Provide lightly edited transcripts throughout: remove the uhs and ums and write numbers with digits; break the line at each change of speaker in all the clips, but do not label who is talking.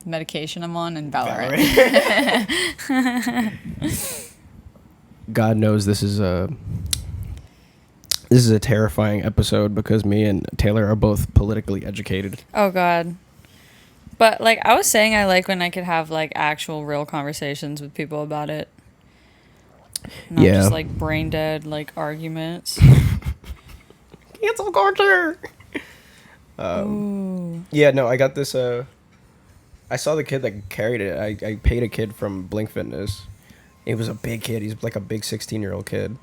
medication I'm on and Valorant.
God knows this is a terrifying episode because me and Taylor are both politically educated.
Oh God. But like I was saying, I like when I could have like actual real conversations with people about it. Not just like brain dead like arguments.
Cancel culture. Yeah, no, I got this. I saw the kid that carried it. I paid a kid from Blink Fitness. He was a big kid. He's like a big 16-year-old kid.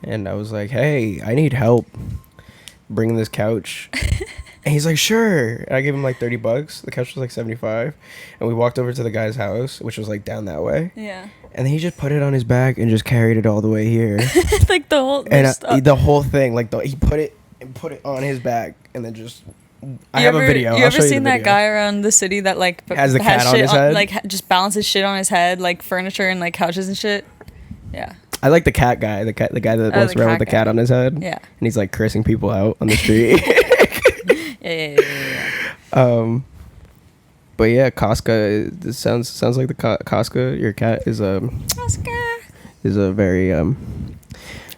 And I was like, hey, I need help bringing this couch. And he's like, sure. And I gave him like $30. The couch was like $75. And we walked over to the guy's house, which was like down that way.
Yeah.
And then he just put it on his back and just carried it all the way here.
Like the whole...
The whole thing. Like he put it on his back and then just... I have a video.
You ever seen that guy around the city that like
has the cat on his head?
Like just balances shit on his head, like furniture and like couches and shit? Yeah.
I like the cat guy. The guy that walks around with the cat on his head.
Yeah. And
he's like cursing people out on the street.
Yeah.
But yeah, Casca. This sounds like the Casca. Your cat is
Casca
is a very
I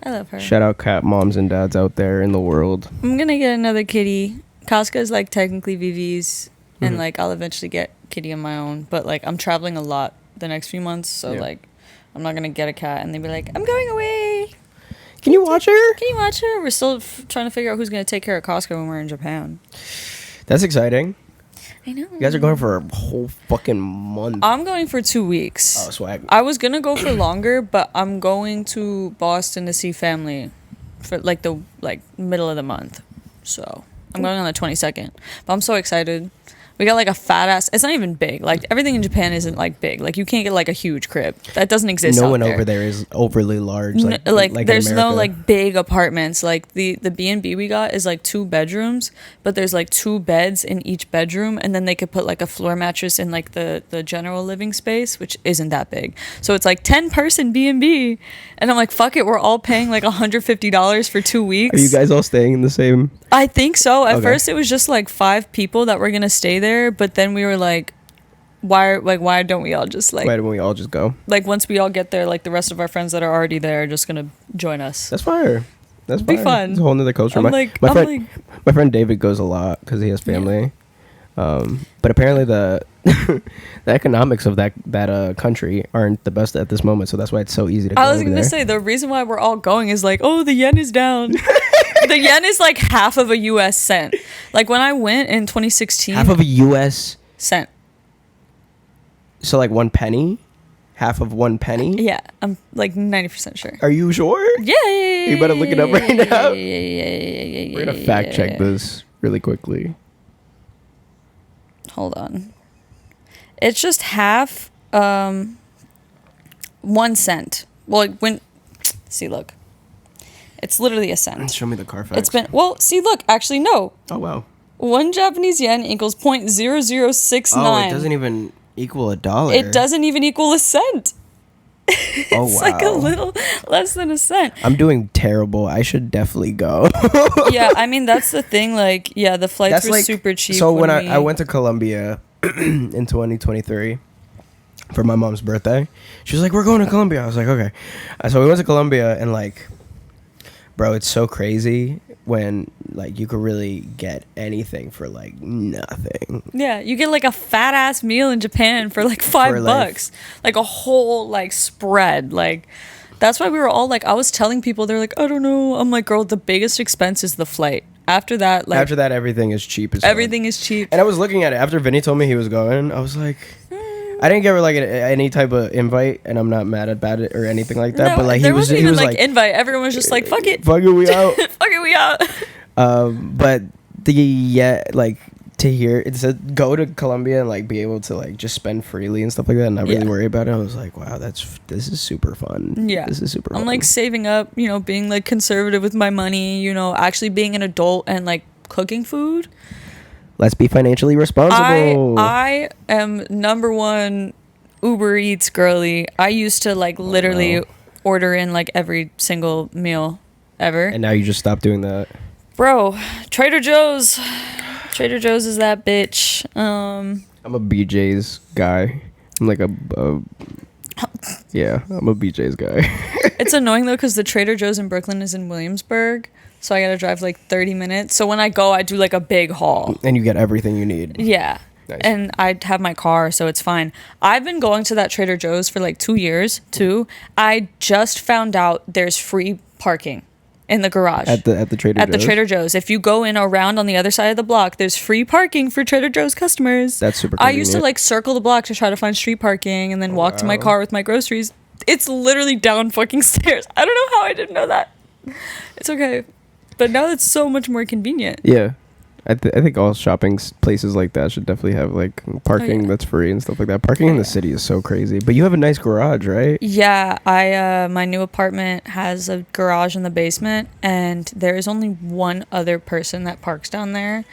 love her.
Shout out cat moms and dads out there in the world.
I'm gonna get another kitty. Casca is like technically VV's, and like I'll eventually get kitty on my own. But like I'm traveling a lot the next few months, so like I'm not gonna get a cat and they'd be like, I'm going away.
Can you watch her?
Can you watch her? We're still trying to figure out who's gonna take care of Casca when we're in Japan.
That's exciting.
I know.
You guys are going for a whole fucking month.
I'm going for 2 weeks.
Oh, swag.
I was gonna go for longer, but I'm going to Boston to see family for like the middle of the month. So I'm going on the 22nd. But I'm so excited. We got like a fat ass. It's not even big. Like everything in Japan isn't like big. Like you can't get like a huge crib. That doesn't exist.
No
out
one
there.
over there is overly large. Like
there's
in
no
America.
like big apartments. Like the B&B we got is like 2 bedrooms, but there's like 2 beds in each bedroom, and then they could put like a floor mattress in like the general living space, which isn't that big. So it's like 10-person B&B, and I'm like, fuck it, we're all paying like $150 for 2 weeks.
Are you guys all staying in the same?
I think so. At first it was just like 5 people that were gonna stay there, but then we were like, why don't we all just like,
why don't we all just go?
Like once we all get there, like the rest of our friends that are already there are just gonna join us.
That's fire. That's
be fun.
It's a whole nother culture. My friend David goes a lot because he has family. Yeah. But apparently the economics of that country aren't the best at this moment, so that's why it's so easy to go over there.
I was gonna say the reason why we're all going is like, oh, the yen is down. The yen is like half of a US cent. Like when I went in 2016,
half of a US
cent.
So like 1 penny? Half of 1 penny?
Yeah, I'm like 90% sure.
Are you sure?
Yeah.
You better look it up right now.
Yeah.
We're gonna fact check this really quickly.
Hold on. It's just half 1 cent. Well, see, look. It's literally a cent.
Show me the Carfax.
See, look, actually, no.
Oh, wow.
1 Japanese yen equals 0.0069.
Oh, it doesn't even equal $1.
It doesn't even equal a cent.
Oh,
it's
wow.
like a little less than a cent.
I'm doing terrible. I should definitely go.
Yeah, I mean, that's the thing. Like, yeah, the flights were super cheap.
So when I went to Colombia in 2023 for my mom's birthday, she was like, we're going to Colombia. I was like, okay. So we went to Colombia and like, bro, it's so crazy when like you could really get anything for like nothing.
Yeah, you get like a fat ass meal in Japan for like $5, like a whole like spread. Like that's why we were all like, I was telling people, they're like, I don't know. I'm like, girl, the biggest expense is the flight. After that,
everything is cheap.
Everything is cheap.
And I was looking at it after Vinny told me he was going. I was like, I didn't give her like any type of invite, and I'm not mad about it or anything like that.
No,
but like
he was like invite. Everyone was just like, fuck it,
we out,
fuck it, we out.
But to hear it said go to Colombia and like be able to like just spend freely and stuff like that and not really worry about it. I was like, wow, this is super fun.
Yeah,
this is super fun.
I'm like saving up, being like conservative with my money, actually being an adult and like cooking food.
Let's be financially responsible.
I am #1 Uber Eats girly. I used to like literally order in like every single meal ever.
And now you just stopped doing that.
Bro, Trader Joe's is that bitch.
I'm a BJ's guy. I'm like yeah, I'm a BJ's guy.
It's annoying though because the Trader Joe's in Brooklyn is in Williamsburg, so I gotta drive like 30 minutes. So when I go, I do like a big haul.
And you get everything you need.
Yeah.
Nice.
And I have my car, so it's fine. I've been going to that Trader Joe's for like 2 years too. I just found out there's free parking in the garage
At the Trader Joe's?
At the Trader Joe's. If you go in around on the other side of the block, there's free parking for Trader Joe's customers.
That's super
I used to
convenient.
like circle the block to try to find street parking and then walk to my car with my groceries. It's literally down fucking stairs. I don't know how I didn't know that. It's okay. But now it's so much more convenient.
Yeah. I think all shopping places like that should definitely have like parking that's free and stuff like that. Parking in the city is so crazy. But you have a nice garage, right?
Yeah, I my new apartment has a garage in the basement, and there is only one other person that parks down there.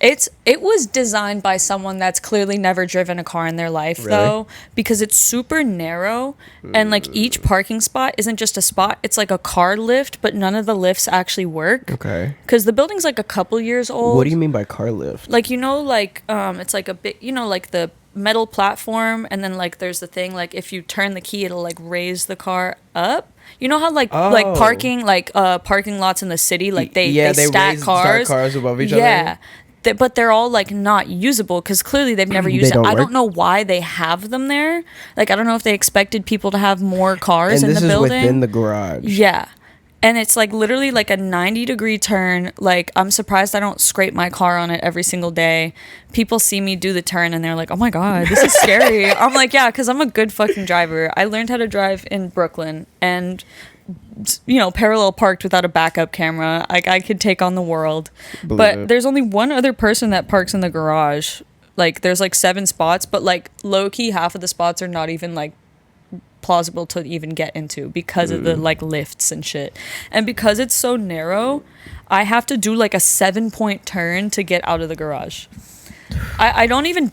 It was designed by someone that's clearly never driven a car in their life,
Really?
though, because it's super narrow, and like each parking spot isn't just a spot, it's like a car lift, but none of the lifts actually work.
Okay.
Because the building's like a couple years old.
What do you mean by car lift?
Like, like it's like a bit, like the metal platform, and then like there's the thing, like if you turn the key, it'll like raise the car up. You know how like parking lots in the city, like they stack cars
above each other.
Yeah. But they're all like not usable because clearly they've never used it. I don't know why they have them there. Like I don't know if they expected people to have more cars in the building.
And this is within the garage.
Yeah. And it's like literally like a 90-degree turn. Like I'm surprised I don't scrape my car on it every single day. People see me do the turn and they're like, "Oh my God, this is scary." I'm like, "Yeah, because I'm a good fucking driver. I learned how to drive in Brooklyn and parallel parked without a backup camera. Like I could take on the world." But there's only one other person that parks in the garage. Like there's like 7 spots, but like low key half of the spots are not even like plausible to even get into because of the like lifts and shit. And because it's so narrow, I have to do like a 7-point turn to get out of the garage. I don't even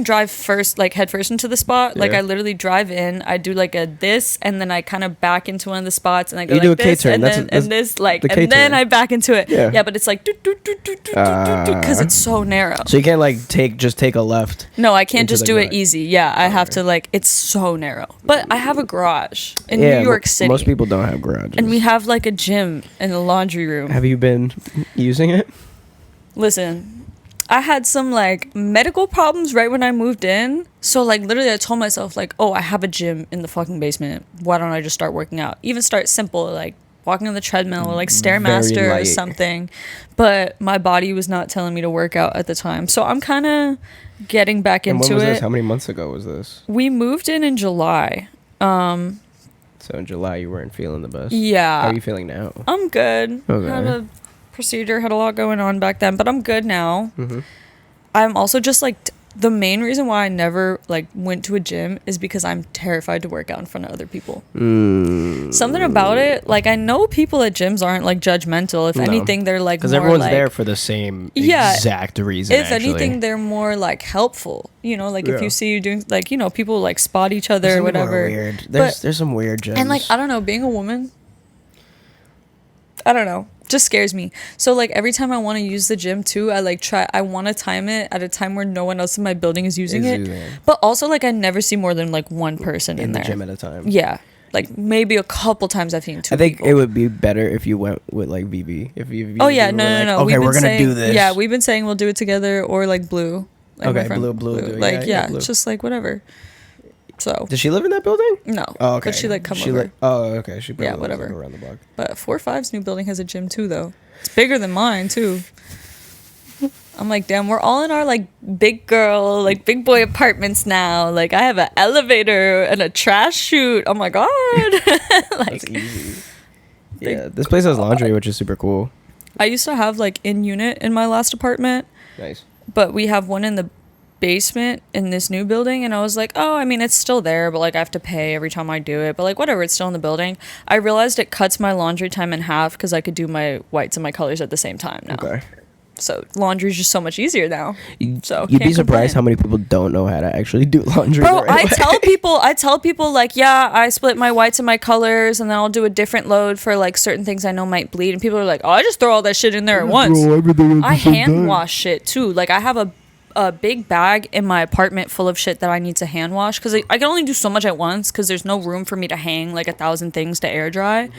drive head first into the spot. Like I literally drive in, I do like a this, and then I kind of back into one of the spots, and I go like this, and then and this, like, and then I back into it. Yeah, but it's like because it's so narrow.
So you can't like take a left.
No, I can't just do it easy. Yeah, I have to like, it's so narrow. But I have a garage in New York City.
Most people don't have garages.
And we have like a gym and a laundry room.
Have you been using it?
Listen, I had some like medical problems right when I moved in. So like literally I told myself like, oh, I have a gym in the fucking basement. Why don't I just start working out? Even start simple, like walking on the treadmill or like Stairmaster or something. But my body was not telling me to work out at the time. So I'm kind of getting back into
when was
it.
This? How many months ago was this?
We moved in July.
So in July you weren't feeling the best?
Yeah.
How are you feeling now?
I'm good.
Okay.
Had a procedure, had a lot going on back then, but I'm good now. I'm also just like the main reason why I never like went to a gym is because I'm terrified to work out in front of other people. Something about it, like I know people at gyms aren't like judgmental. If anything, they're like,
because everyone's there for the same exact reason.
If anything, they're more like helpful. Like if you see you doing like people like spot each other or whatever.
Weird. There's some weird gyms.
And like I don't know, being a woman, I don't know, just scares me. So like every time I want to use the gym too, I want to time it at a time where no one else in my building is using it. But also like I never see more than like one person in
the
there.
Gym at a time.
Yeah. Like maybe a couple times I've seen 2
I think
people.
it would be better if you went with like VB. If you
no.
Okay, we're gonna do this.
Yeah, we've been saying we'll do it together, or like Blue. Like
okay, Blue.
Like
Blue.
just like whatever. So
does she live in that building?
No.
Oh, okay.
But she like come over.
Okay. She probably
whatever.
Lives, like, around the block.
But 4-5's new building has a gym too, though. It's bigger than mine too. I'm like, damn, we're all in our like big girl, like big boy apartments now. Like I have an elevator and a trash chute. Oh my God. Like
that's easy. Yeah, this place has laundry, which is super cool.
I used to have like in unit in my last apartment.
Nice.
But we have one in the basement in this new building, and I was like, oh, I mean, it's still there, but like I have to pay every time I do it, but like whatever, it's still in the building. I realized it cuts my laundry time in half because I could do my whites and my colors at the same time now.
Okay.
So laundry is just so much easier now. So
you'd be surprised how many people don't know how to actually do laundry.
Bro, I tell people like, yeah, I split my whites and my colors, and then I'll do a different load for like certain things I know might bleed, and people are like, oh, I just throw all that shit in there at once. I hand wash shit too. Like I have a big bag in my apartment full of shit that I need to hand wash because I can only do so much at once because there's no room for me to hang like 1,000 things to air dry.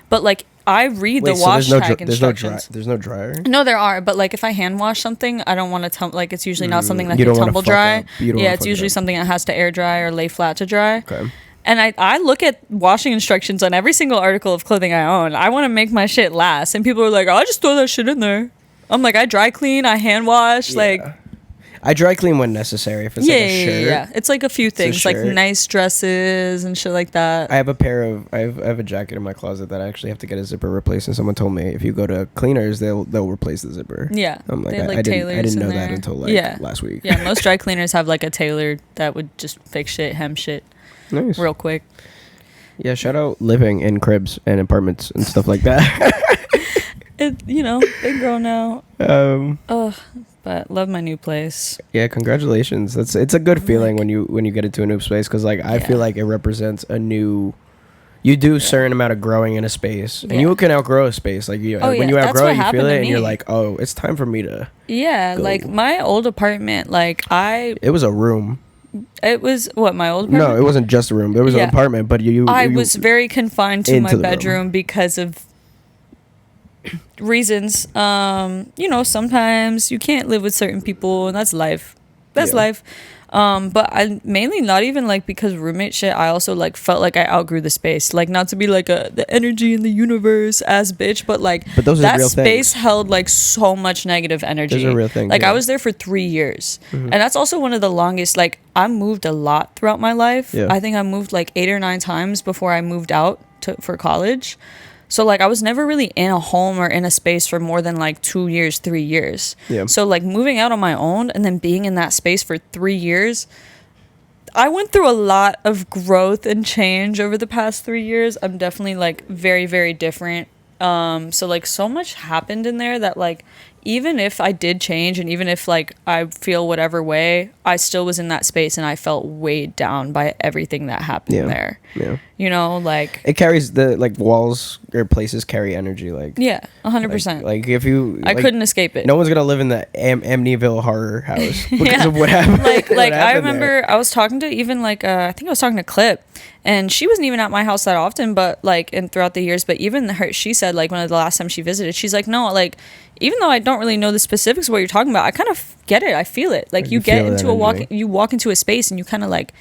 But like I read the wash tag instructions.
There's no dryer.
No, there are, but like if I hand wash something, I don't want to like it's usually not something that
You
can
don't wanna
tumble
fuck
dry.
up. You don't
Yeah,
wanna
it's
fuck it
usually
up.
something that has to air dry or lay flat to dry.
Okay.
And I look at washing instructions on every single article of clothing I own. I want to make my shit last, and people are like, "Oh, I just throw that shit in there." I'm like, I dry clean, I hand wash, like.
I dry clean when necessary. If it's like a shirt.
Yeah. It's like a few things, like nice dresses and shit like that.
I have a jacket in my closet that I actually have to get a zipper replaced, and someone told me if you go to cleaners, they'll replace the zipper.
Yeah.
I'm like,
They have,
I didn't know
there.
that until like last week.
Yeah, most dry cleaners have like a tailor that would just fix shit, hem shit,
Nice.
real quick.
Yeah, shout out living in cribs and apartments and stuff like that.
Big girl now. But love my new place.
Yeah, congratulations. It's a good feeling when you get into a new space because like I feel like it represents a new. You do a certain amount of growing in a space, and you can outgrow a space. Like when you outgrow it, you feel it, and you're like, oh, it's time for me to.
Yeah, go. Like my old apartment, It
was a room.
It was what my old apartment?
No, it wasn't just a room. It was an apartment, but I
was very confined to my bedroom because of reasons. Sometimes you can't live with certain people, and that's life. That's life. But I mainly not even like because roommate shit. I also like felt like I outgrew the space. Like not to be like the energy in the universe ass bitch, but
those
that
are real
space
things.
held like so much negative energy.
Those are real things.
Like I was there for 3 years, and that's also one of the longest. Like I moved a lot throughout my life.
Yeah.
I think I moved like 8 or 9 times before I moved out for college. So, like, I was never really in a home or in a space for more than, like, 2 years, 3 years.
Yeah.
So, like, moving out on my own and then being in that space for 3 years, I went through a lot of growth and change over the past 3 years. I'm definitely, like, very, very different. So, like, so much happened in there that, like, even if I did change and even if, like, I feel whatever way, I still was in that space and I felt weighed down by everything that happened there.
Yeah.
Like...
It carries walls or places carry energy, like...
Yeah, 100%.
Like if you...
I couldn't escape it.
No one's gonna live in the Amityville horror house because of what happened.
Like I remember there. I was talking to even, like, I think I was talking to Clip, and she wasn't even at my house that often, but, like, and throughout the years, but even she said, like, one of the last time she visited, she's like, no, like... Even though I don't really know the specifics of what you're talking about, I kind of get it. I feel it. Like you get into you walk into a space and you kind of like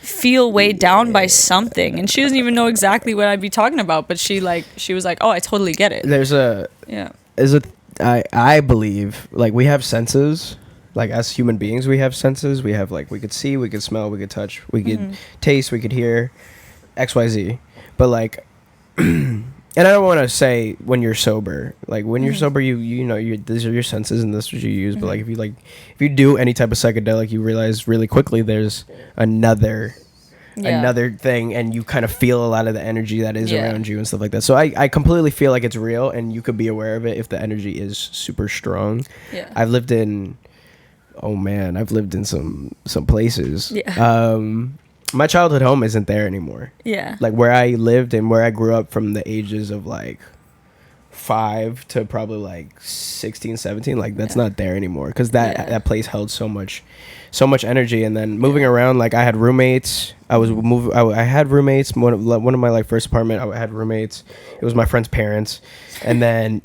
feel weighed down by something. And she doesn't even know exactly what I'd be talking about, but she was like, "Oh, I totally get it."
I believe like we have senses. Like as human beings, we have senses. We have like we could see, we could smell, we could touch, we could taste, we could hear, XYZ. But like. And I don't want to say when you're sober, like when you're sober, you know these are your senses and this is what you use. But like if you do any type of psychedelic, you realize really quickly there's another thing, and you kind of feel a lot of the energy that is around you and stuff like that. So I completely feel like it's real, and you could be aware of it if the energy is super strong. Yeah, I've lived in some places. Yeah. My childhood home isn't there anymore. Yeah. Like where I lived and where I grew up from the ages of like 5 to probably like 16, 17, like that's not there anymore because that place held so much energy. And then moving around, like I had roommates. I had roommates. One of my like first apartment, I had roommates. It was my friend's parents. And then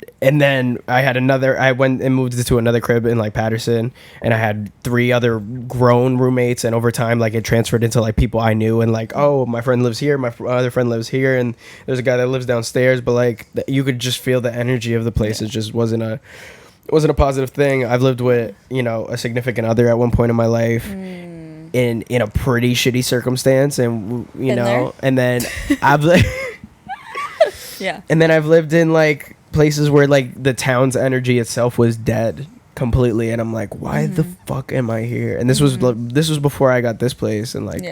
I went and moved to another crib in like Patterson, and I had 3 other grown roommates, and over time like it transferred into like people I knew, and like, oh, my friend lives here, my other friend lives here, and there's a guy that lives downstairs, but like you could just feel the energy of the place. It just wasn't a positive thing. I've lived with, a significant other at one point in my life. In a pretty shitty circumstance, and and then I've and then I've lived in like places where like the town's energy itself was dead completely, and I'm like, why the fuck am I here? And this was before I got this place, and like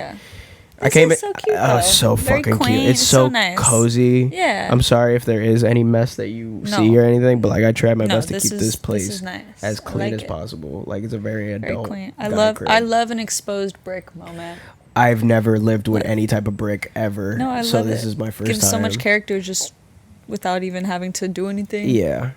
I came. So cute, so very fucking quaint. Cute. It's so nice. Cozy. Yeah. I'm sorry if there is any mess that you see or anything, but like I tried my best to keep this place as clean as possible. Like it's a very adult. Very quaint.
I love an exposed brick moment.
I've never lived with any type of brick ever.
No, I love
this is my first time.
Gives so much character just without even having to do anything.
Yeah.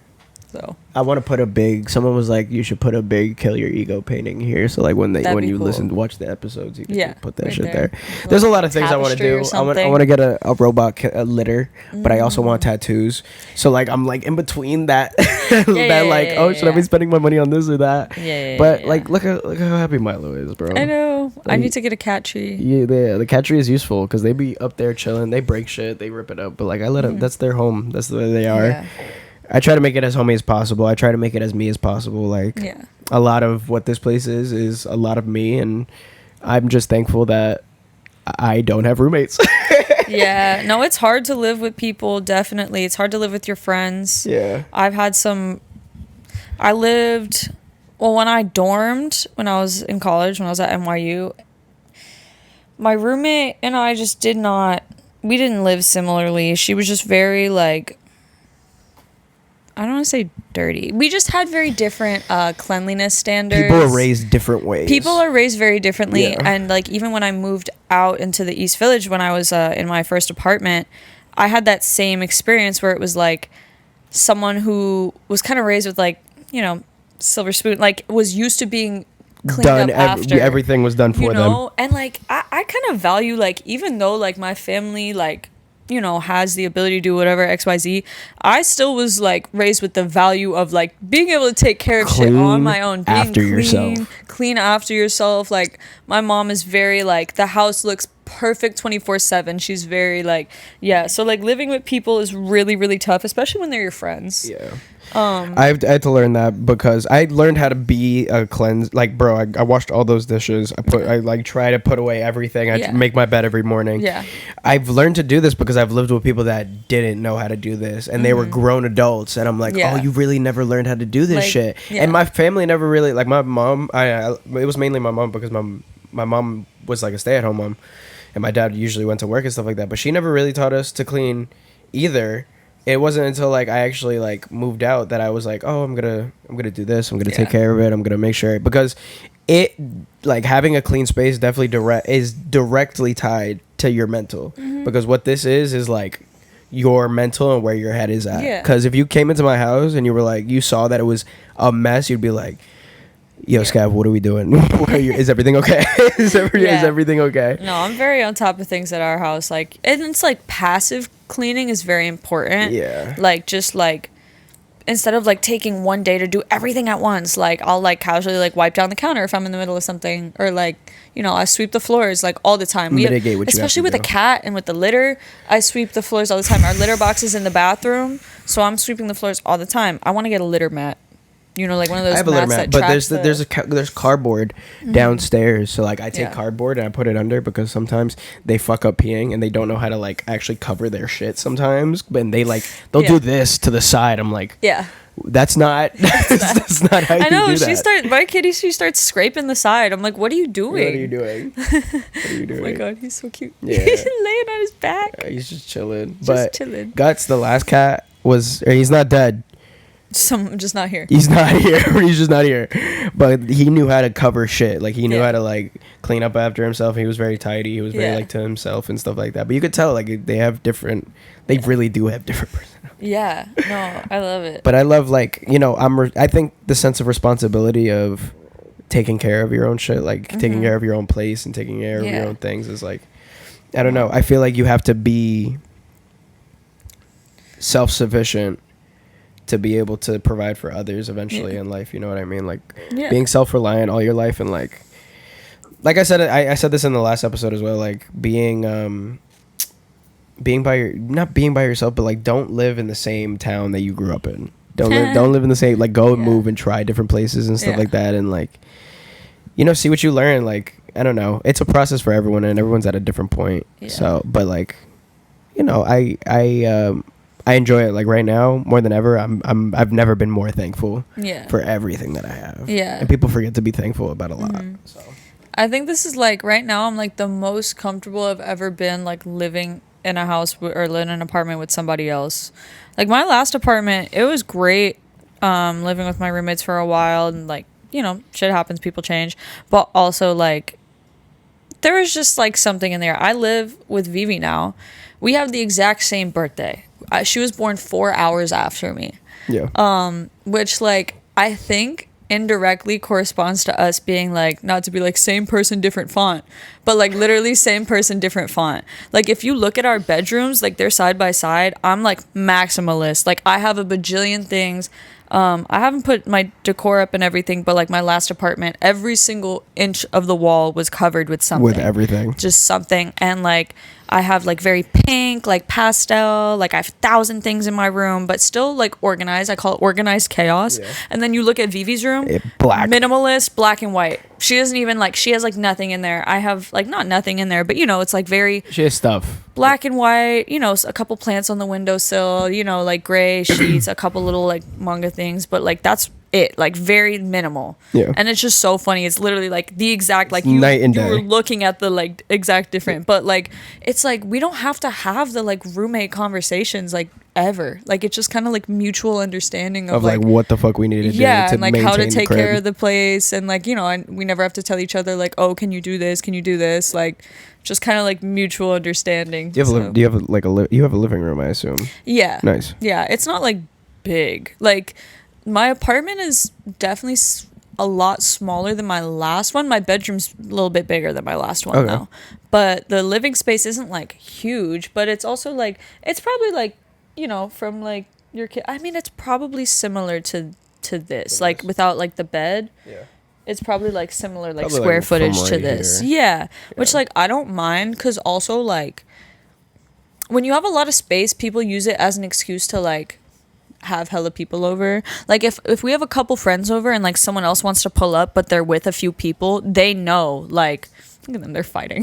So
I want to put a big. Someone was like, you should put a big "Kill Your Ego" painting here. So like when
That'd be
you
cool.
watch the episodes, you can
Yeah,
put that
right
shit
there.
there. There's a lot of things I want to
Tapestry or
do. I want
something.
to get a robot a litter, but I also want tattoos. So like I'm like in between that. Should I be spending my money on this or that?
Yeah.
But like look how happy Milo is, bro.
I know. I
Like,
need to get a cat tree.
Yeah, the cat tree is useful because they be up there chilling. They break shit, they rip it up, but like I let them. That's their home. That's the way they are.
Yeah.
I try to make it as homey as possible. I try to make it as me as possible. Like a lot of what this place is a lot of me, and I'm just thankful that I don't have roommates.
Yeah. No, it's hard to live with people. Definitely, it's hard to live with your friends.
Yeah.
I've had some. I lived. Well, when I dormed when I was in college, when I was at NYU, my roommate and I just did not. We didn't live similarly. She was just very like. I don't want to say dirty. We just had very different cleanliness standards.
People are raised different ways.
People are raised very differently.
Yeah.
And like even when I moved out into the East Village when I was in my first apartment, I had that same experience where it was like someone who was kind of raised with like, you know, silver spoon, like was used to being cleaned up after.
Everything was done for them.
And like I kind of value like even though like my family like you know has the ability to do whatever XYZ, I still was like raised with the value of like being able to take care of shit on my own, being
after yourself.
clean after yourself. Like my mom is very like the house looks perfect 24/7. She's very like so like living with people is really really tough, especially when they're your friends. I
had to learn that because I learned how to be a cleanse. Like, bro, I washed all those dishes. I like try to put away everything. I make my bed every morning.
Yeah.
I've learned to do this because I've lived with people that didn't know how to do this, and they were grown adults. And I'm like, oh, you really never learned how to do this shit. And my family never really like my mom. It was mainly my mom because my mom was like a stay-at-home mom, and my dad usually went to work and stuff like that. But she never really taught us to clean either. It wasn't until like I actually like moved out that I was like, oh, I'm gonna do this. I'm gonna take care of it. I'm gonna make sure because it like having a clean space definitely is directly tied to your mental because what this is like your mental and where your head is at. Because if you came into my house and you were like you saw that it was a mess, you'd be like, yo, Scav, what are we doing? Is everything okay? Is everything okay?
No, I'm very on top of things at our house. Like, and it's like passive cleaning is very important.
Yeah.
Like, just like, instead of like taking one day to do everything at once, like I'll like casually like wipe down the counter if I'm in the middle of something, or like, you know, I sweep the floors like all the time.
Mitigate what you
especially
have to
with
do.
a cat and with the litter, I sweep the floors all the time. Our litter box is in the bathroom, so I'm sweeping the floors all the time. I want to get a litter mat. You know, like one of those.
I have a litter mat, but there's cardboard downstairs. So like I take cardboard and I put it under because sometimes they fuck up peeing and they don't know how to like actually cover their shit sometimes. But they'll do this to the side. I'm like, that's not that's not how you do that.
I know. My kitty, she starts scraping the side. I'm like, what are you doing?
What are you doing? What are you doing?
Oh my god, he's so cute.
Yeah.
He's laying on his back.
He's just chilling.
Chilling.
Guts, the last cat he's not dead.
Just not here.
He's not here. He's just not here. But he knew how to cover shit. Like he knew how to like clean up after himself. He was very tidy. He was very like to himself and stuff like that. But you could tell like they have different. They really do have different personalities.
Yeah. No, I love it.
But I love like I think the sense of responsibility of taking care of your own shit, like taking care of your own place and taking care of your own things is like, I don't know. I feel like you have to be self-sufficient to be able to provide for others eventually in life. You know what I mean? Like being self-reliant all your life and like I said, I said this in the last episode as well, like not being by yourself, but like don't live in the same town that you grew up in. Don't live in the same, like go and move and try different places and stuff like that. And like, you know, see what you learn. Like, I don't know. It's a process for everyone and everyone's at a different point. Yeah. So, but like, you know, I enjoy it like right now more than ever. I've never been more thankful for everything that I have. Yeah. And people forget to be thankful about a lot. So
I think this is like right now I'm like the most comfortable I've ever been like living in a house or living in an apartment with somebody else. Like my last apartment, it was great living with my roommates for a while and like, you know, shit happens, people change. But also like there was just like something in there. I live with Vivi now. We have the exact same birthday. She was born 4 hours after me. which like I think indirectly corresponds to us being like, not to be like same person different font, but like literally same person different font. Like if you look at our bedrooms, like they're side by side, I'm like maximalist. Like I have a bajillion things. I haven't put my decor up and everything, but like my last apartment, every single inch of the wall was covered with something.
With everything.
Just something. And like I have like very pink, like pastel, like I have 1,000 things in my room, but still like organized. I call it organized chaos. Yeah. And then you look at Vivi's room,
black,
minimalist, black and white. She doesn't even like, she has like nothing in there. I have like not nothing in there, but you know, it's like very,
she has stuff.
Black and white, you know, a couple plants on the windowsill, you know, like gray sheets, a couple little like manga things, but like that's it, like very minimal.
Yeah.
And it's just so funny. It's literally like the exact, like
night and day.
You were looking at the like exact different, but like it's like we don't have to have the like roommate conversations like ever. Like it's just kind of like mutual understanding of
like what the fuck we need to do.
Yeah,
to
and like how to take
crib.
care of the place, and like, you know, and we never have to tell each other like, oh, can you do this? Can you do this? Like just kind of like mutual understanding.
Do you have you have a living room, I assume?
Yeah.
Nice.
Yeah, it's not like big. Like my apartment is definitely a lot smaller than my last one. My bedroom's a little bit bigger than my last one though. But the living space isn't like huge, but it's also like, it's probably like, you know, from like your kid. I mean, it's probably similar to this, like without like the bed. Yeah. It's probably like similar, like probably square like footage right to this. Yeah. Which like I don't mind, because also like when you have a lot of space, people use it as an excuse to like have hella people over. Like if we have a couple friends over and like someone else wants to pull up, but they're with a few people, they know like, look at them, they're fighting.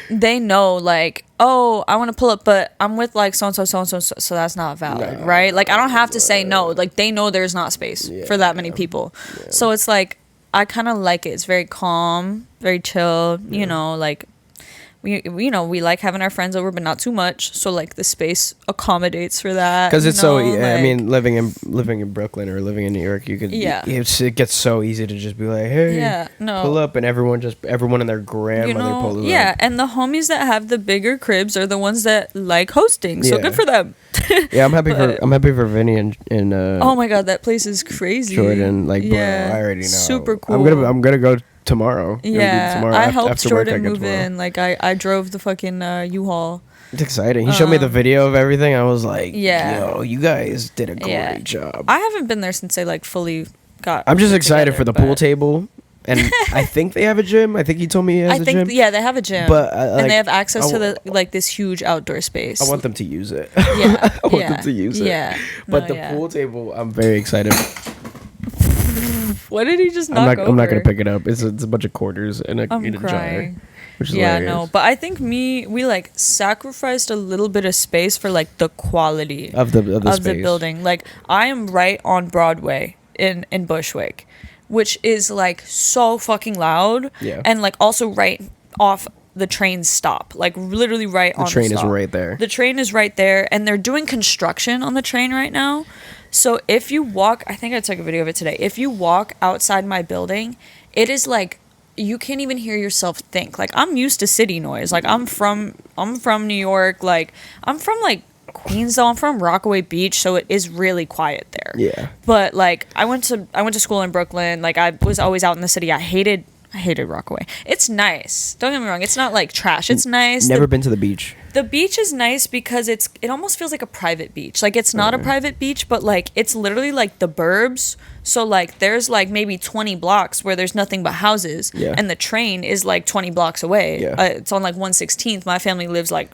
They know like, oh, I want to pull up, but I'm with like so and so, so that's not valid, right? Like I don't have to say no. Like they know there's not space for that many people. Yeah. So it's like I kind of like it. It's very calm, very chill. Yeah. You know, like we you know, we like having our friends over, but not too much. So like the space accommodates for that.
Because it's so. Like, I mean, living in Brooklyn or living in New York, you could. Yeah. It gets so easy to just be like, hey, pull up, and everyone and their grandmother pulls up.
Yeah, and the homies that have the bigger cribs are the ones that like hosting. So good for them.
Yeah, I'm happy for Vinny and
oh my god, that place is crazy.
Jordan, like, bro, I already know.
Super cool.
I'm gonna go tomorrow.
Yeah, I helped Jordan move in. Like I drove the fucking U-Haul.
It's exciting. He showed me the video of everything. I was like, yo, you guys did a great job.
I haven't been there since they like fully got.
I'm just excited for the pool table. And I think they have a gym. I think he told me he has a gym.
Yeah, they have a gym.
But
and they have access to the like this huge outdoor space.
I want them to use it.
Yeah,
I want them to use it.
Yeah,
but the pool table, I'm very excited.
What did he just knock over?
I'm not gonna pick it up. It's a bunch of quarters in a jar. Which is hilarious.
No, but I think we like sacrificed a little bit of space for like the quality
of the
building. Like I am right on Broadway in Bushwick, which is like so fucking loud. Yeah. And like also right off the train stop, like literally right on the train is
right there.
The train is right there, and they're doing construction on the train right now. So if you walk, I think I took a video of it today. If you walk outside my building, it is like you can't even hear yourself think. Like I'm used to city noise. Like I'm from New York. Like I'm from like Queens though. I'm from Rockaway Beach, so it is really quiet there.
Yeah.
But like I went to school in Brooklyn. Like I was always out in the city. I hated Rockaway. It's nice. Don't get me wrong. It's not like trash. It's nice.
Never been to the beach.
The beach is nice because it almost feels like a private beach. Like it's not a private beach, but like it's literally like the burbs. So like there's like maybe 20 blocks where there's nothing but houses, and the train is like 20 blocks away. Yeah. It's on like 116th. My family lives like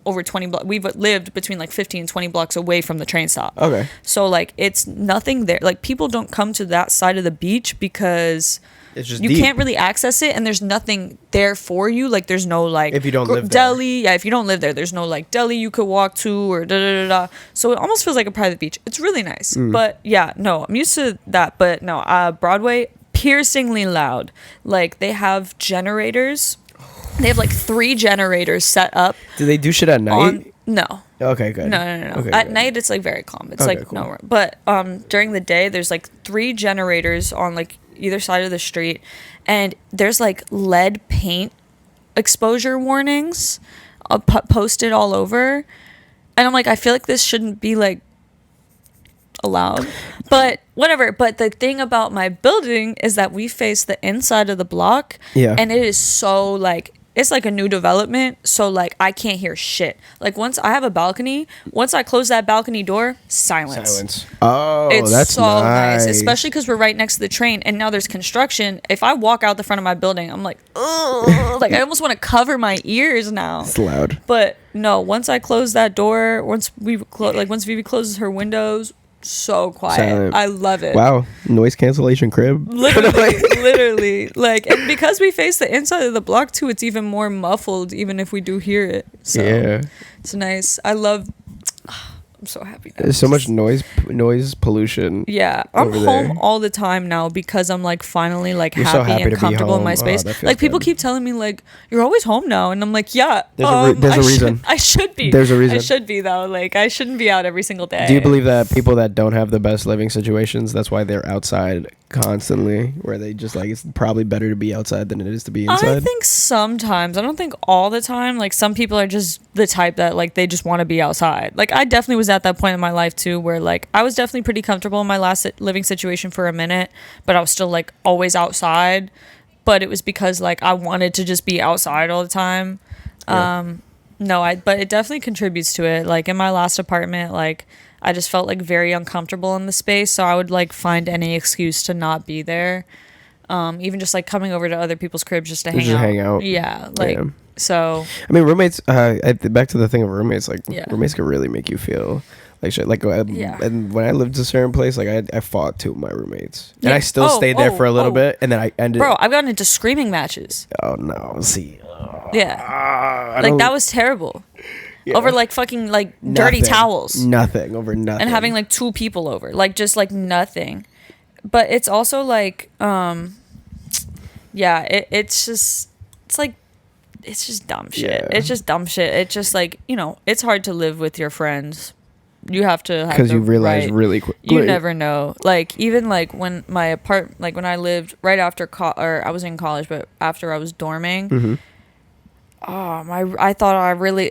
over 20 blocks. We've lived between like 15 and 20 blocks away from the train stop.
Okay.
So like it's nothing there. Like people don't come to that side of the beach because
it's just
you
deep.
can't really access it, and there's nothing there for you. Like there's no like
if you don't live
deli. Yeah, if you don't live there, there's no like deli you could walk to or da da da da. So it almost feels like a private beach. It's really nice. But yeah, no, I'm used to that. But no, Broadway, piercingly loud. Like they have generators. They have like 3 generators set up.
Do they do shit at night?
No.
Okay, good.
No. Okay, at night it's like very calm. It's like cool. No, but during the day there's like 3 generators on like either side of the street, and there's like lead paint exposure warnings posted all over, and I'm like, I feel like this shouldn't be like allowed. But whatever. But the thing about my building is that we face the inside of the block.
Yeah.
And it is so like, it's like a new development. So like I can't hear shit. Like once I have a balcony, once I close that balcony door, silence.
Oh,
It's
that's
so nice, especially because we're right next to the train, and now there's construction. If I walk out the front of my building, I'm like, oh, like I almost want to cover my ears now.
It's loud.
But no, once I close that door, once Vivi closes her windows, so quiet.
Silent.
I love it.
Wow, noise cancellation crib.
Literally, like, and because we face the inside of the block too, it's even more muffled, even if we do hear it. So
Yeah,
it's nice. I'm so happy.
there's so much noise pollution.
Yeah, I'm
over
home
there.
all the time now because I'm like finally like
You're so
happy
happy to
and
be
comfortable in my
home.
space.
Oh, that feels
Like people
good.
keep telling me like you're always home now, and I'm like, yeah,
There's a reason.
I should be.
There's a reason.
I should be though. Like I shouldn't be out every single day.
Do you believe that people that don't have the best living situations, that's why they're outside constantly, where they just like, it's probably better to be outside than it is to be inside?
I think sometimes. I don't think all the time. Like some people are just the type that like they just want to be outside. Like I definitely was at that point in my life too, where like I was definitely pretty comfortable in my last living situation for a minute, but I was still like always outside. But it was because like I wanted to just be outside all the time.
Yeah.
But it definitely contributes to it. Like in my last apartment, like I just felt like very uncomfortable in the space, so I would like find any excuse to not be there. Even just like coming over to other people's cribs just to hang out. Yeah, like
Yeah.
so.
I mean, roommates. Back to the thing of roommates. Like
Yeah.
roommates can really make you feel like shit. Like
Yeah.
and when I lived a certain place, like I fought two of my roommates, and
Yeah.
I still stayed there for a little bit, and then I ended.
Bro, I've gotten into screaming matches.
Oh no! See.
Yeah, like that was terrible.
Yeah.
Over like fucking like dirty
Nothing.
towels.
Nothing over nothing.
And having like two people over, like just like nothing. But it's also like it's just dumb shit.
Yeah.
It's just dumb shit. It's just like, you know, it's hard to live with your friends. You have to have
because you
the
realize
right-
really quick.
you never know. Like even like when when I lived right after or I was in college, but after I was dorming.
Mm-hmm.
I thought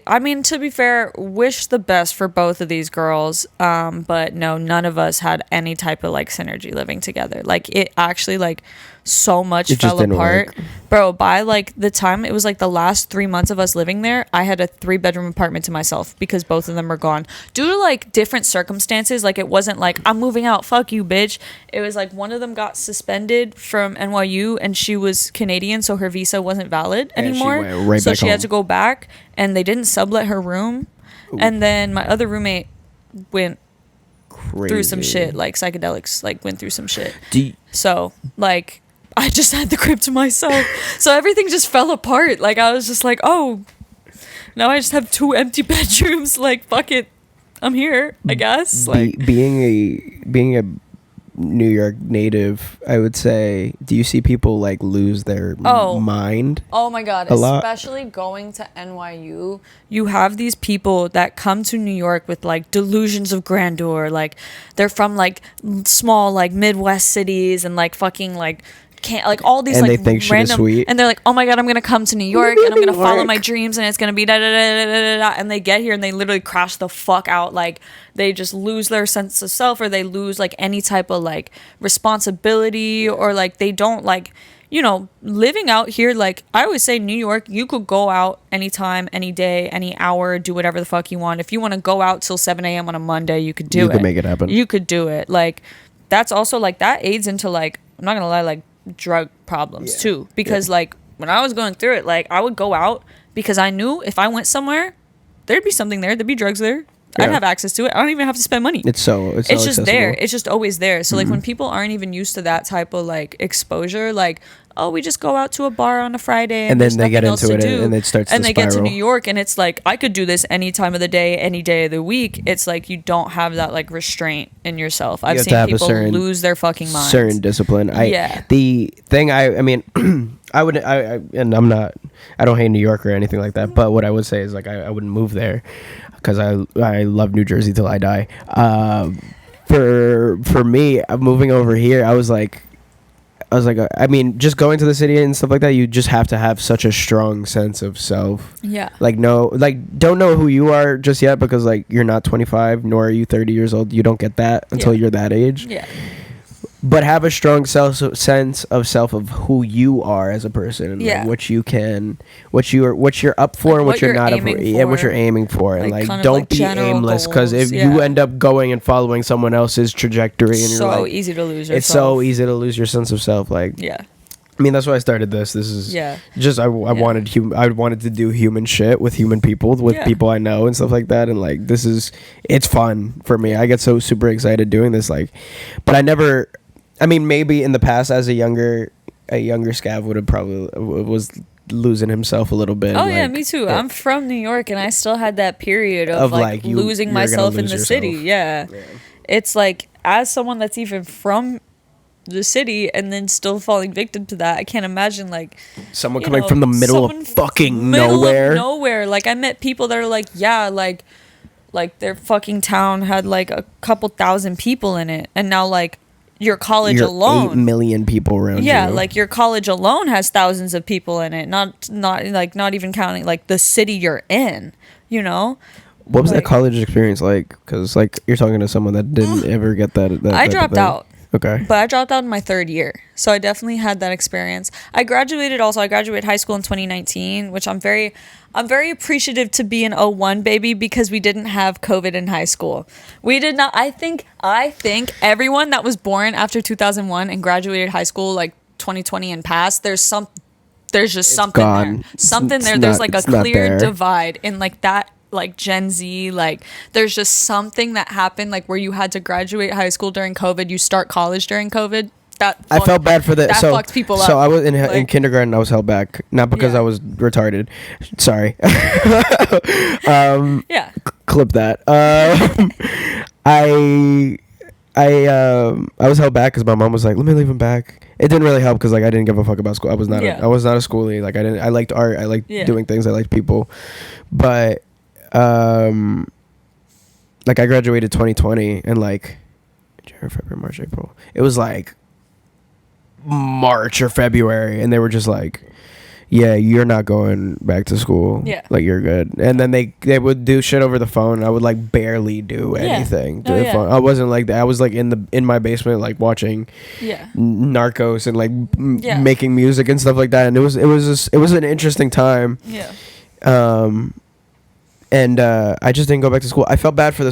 I mean, to be fair, wish the best for both of these girls. But no, none of us had any type of like synergy living together. Like it actually like so much
It just
fell
didn't
apart.
work.
Bro, by like the time it was like the last 3 months of us living there, I had a 3-bedroom apartment to myself because both of them were gone. Due to like different circumstances, like it wasn't like I'm moving out, fuck you, bitch. It was like one of them got suspended from NYU and she was Canadian, so her visa wasn't valid
And she
anymore.
went right
so
back
she had
home.
to go back and they didn't sublet her room.
Ooh.
And then my other roommate went
Crazy.
through some shit, like psychedelics, like went through some shit.
Do
So like I just had the crib to myself. So everything just fell apart. Like I was just like, oh, now I just have 2 empty bedrooms. Like fuck it, I'm here, I guess. Like
being a New York native, I would say, do you see people like lose their mind?
Oh my God,
A lot.
especially going to NYU, you have these people that come to New York with like delusions of grandeur. Like they're from like small like Midwest cities and like fucking like can't like all these
And
like
they think shit is
random
sweet.
and they're like, oh my God, I'm gonna come to New York and I'm gonna
New
follow
York.
my dreams and it's gonna be da da da da da da, and they get here and they literally crash the fuck out. Like they just lose their sense of self, or they lose like any type of like responsibility, or like they don't like, you know, living out here. Like I always say, New York, you could go out anytime, any day, any hour, do whatever the fuck you want. If you want to go out till 7 a.m. on a Monday, you could do it.
You could make it happen.
You could do it. Like that's also like that aids into like, I'm not gonna lie, like drug problems too, because like when I was going through it, like I would go out because I knew if I went somewhere there'd be something there, there'd be drugs there. I'd have access to it. I don't even have to spend money.
It's so
It's just
accessible.
there. It's just always there. So like when people aren't even used to that type of like exposure, like, oh, we just go out to a bar on a Friday
And then
there's
they get
nothing else
into
to
it
do.
and it starts to
and they get to
spiral.
New York and it's like I could do this any time of the day, any day of the week. It's like you don't have that like restraint in yourself. I've
have to
seen
have a
people
certain-
lose their fucking minds.
certain discipline. The thing I mean, I would and I don't hate New York or anything like that, but what I would say is like I wouldn't move there because I love New Jersey till I die. For me, moving over here, I was like, I was like, I mean, just going to the city and stuff like that, you just have to have such a strong sense of self.
Yeah.
Like, don't know who you are just yet, because like you're not 25, nor are you 30 years old. You don't get that until you're that age.
Yeah.
But have a strong sense of self of who you are as a person, and like what you can, what you're up for, and what you're not up for. Yeah, what you're aiming for, and like don't be aimless, because if you end up going and following someone else's trajectory, and you're like,
easy to lose yourself.
It's so easy to lose your sense of self. Like, I mean, that's why I started this. This is just I wanted to do human shit with human people, with people I know and stuff like that, and like it's fun for me. I get so super excited doing this, like, but I mean, maybe in the past, as a younger Scav would have probably was losing himself a little bit.
Oh yeah, me too. I'm from New York, and I still had that period of like losing myself in the city. Yeah, it's like, as someone that's even from the city and then still falling victim to that, I can't imagine like
someone coming from the middle of fucking nowhere.
Like, I met people that are like, yeah, like their fucking town had like a couple thousand people in it, and now like your college alone,
8 million people around you.
Yeah, like your college alone has thousands of people in it. Not even counting like the city you're in. You know.
What was that college experience like? Because like you're talking to someone that didn't ever get that.
I dropped out.
Okay.
But I dropped out in my 3rd year. So I definitely had that experience. I graduated high school in 2019, which I'm very appreciative to be an 01 baby, because we didn't have COVID in high school. We did not. I think everyone that was born after 2001 and graduated high school like 2020 and past, there's just something
gone.
there. Something there. There's like a clear divide in like that, like Gen Z, like there's just something that happened, like where you had to graduate high school during COVID, you start college during COVID.
I felt bad for that.
That fucked people up.
So I was in kindergarten. I was held back, not because I was retarded. Sorry. Clip that. I was held back because my mom was like, "Let me leave him back." It didn't really help because like I didn't give a fuck about school. I was not. I was not a schoolie. Like I liked art. I liked doing things. I liked people, but like I graduated 2020 and like January, February, March, April. It was like March or February, and they were just like, yeah, you're not going back to school. Yeah, like you're good. And then they would do shit over the phone. And I would like barely do anything through the phone. I wasn't like that. I was like in my basement like watching Narcos and like making music and stuff like that. And it was an interesting time. Yeah. And I just didn't go back to school. I felt bad for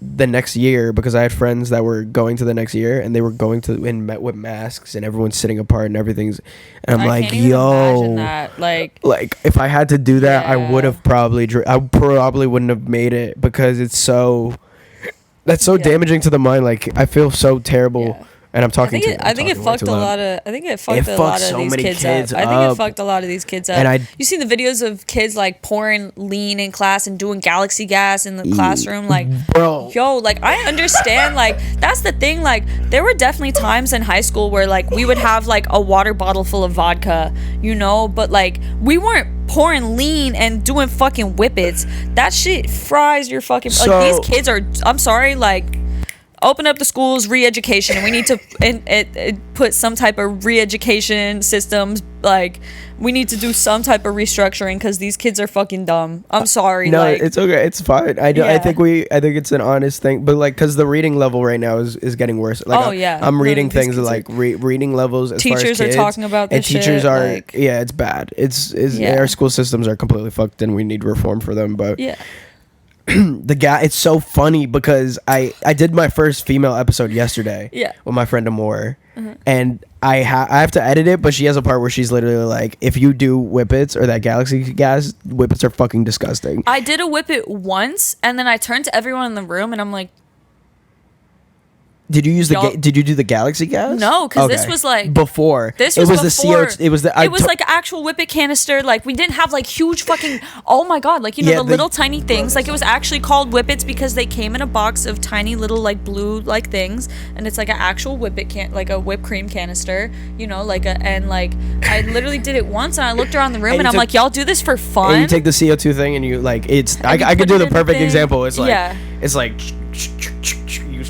the next year because I had friends that were going to the next year and they were going to with masks and everyone's sitting apart and everything's, and I'm like, yo, like if I had to do that, I would have probably wouldn't have made it because that's so damaging to the mind. Like I feel so terrible. Yeah. And I'm talking
I think it fucked a lot of these kids up. I think it fucked a lot of these kids up. And you seen the videos of kids like pouring lean in class and doing galaxy gas in the classroom, like, bro, yo, like I understand, like that's the thing, like there were definitely times in high school where like we would have like a water bottle full of vodka, you know, but like we weren't pouring lean and doing fucking whippets. That shit fries your fucking like these kids are, I'm sorry, like open up the schools, re-education, and we need to put some type of re-education systems. Like we need to do some type of restructuring because these kids are fucking dumb. I'm sorry.
No, it's okay. It's fine. I think it's an honest thing, but like because the reading level right now is getting worse. Like, I'm reading things like reading levels. As
teachers
far as kids,
are talking about this,
and teachers
shit,
are
like,
it's bad. Our school systems are completely fucked, and we need reform for them. But it's so funny because I did my first female episode yesterday with my friend Amore, and I have to edit it, but she has a part where she's literally like, if you do whippets or that galaxy gas, whippets are fucking disgusting.
I did a whippet once and then I turned to everyone in the room and I'm like,
did you do the galaxy gas?
No, because this was like
before.
This was before. It was like an actual whippet canister. Like we didn't have like huge fucking. Oh my god! Like the little tiny things. Like it was actually called whippets because they came in a box of tiny little like blue like things, and it's like an actual whippet like a whipped cream canister. You know, and I literally did it once, and I looked around the room, and I'm like, y'all do this for fun?
And you take the CO2 thing, and you like it's. I could do the perfect example. It's like it's like.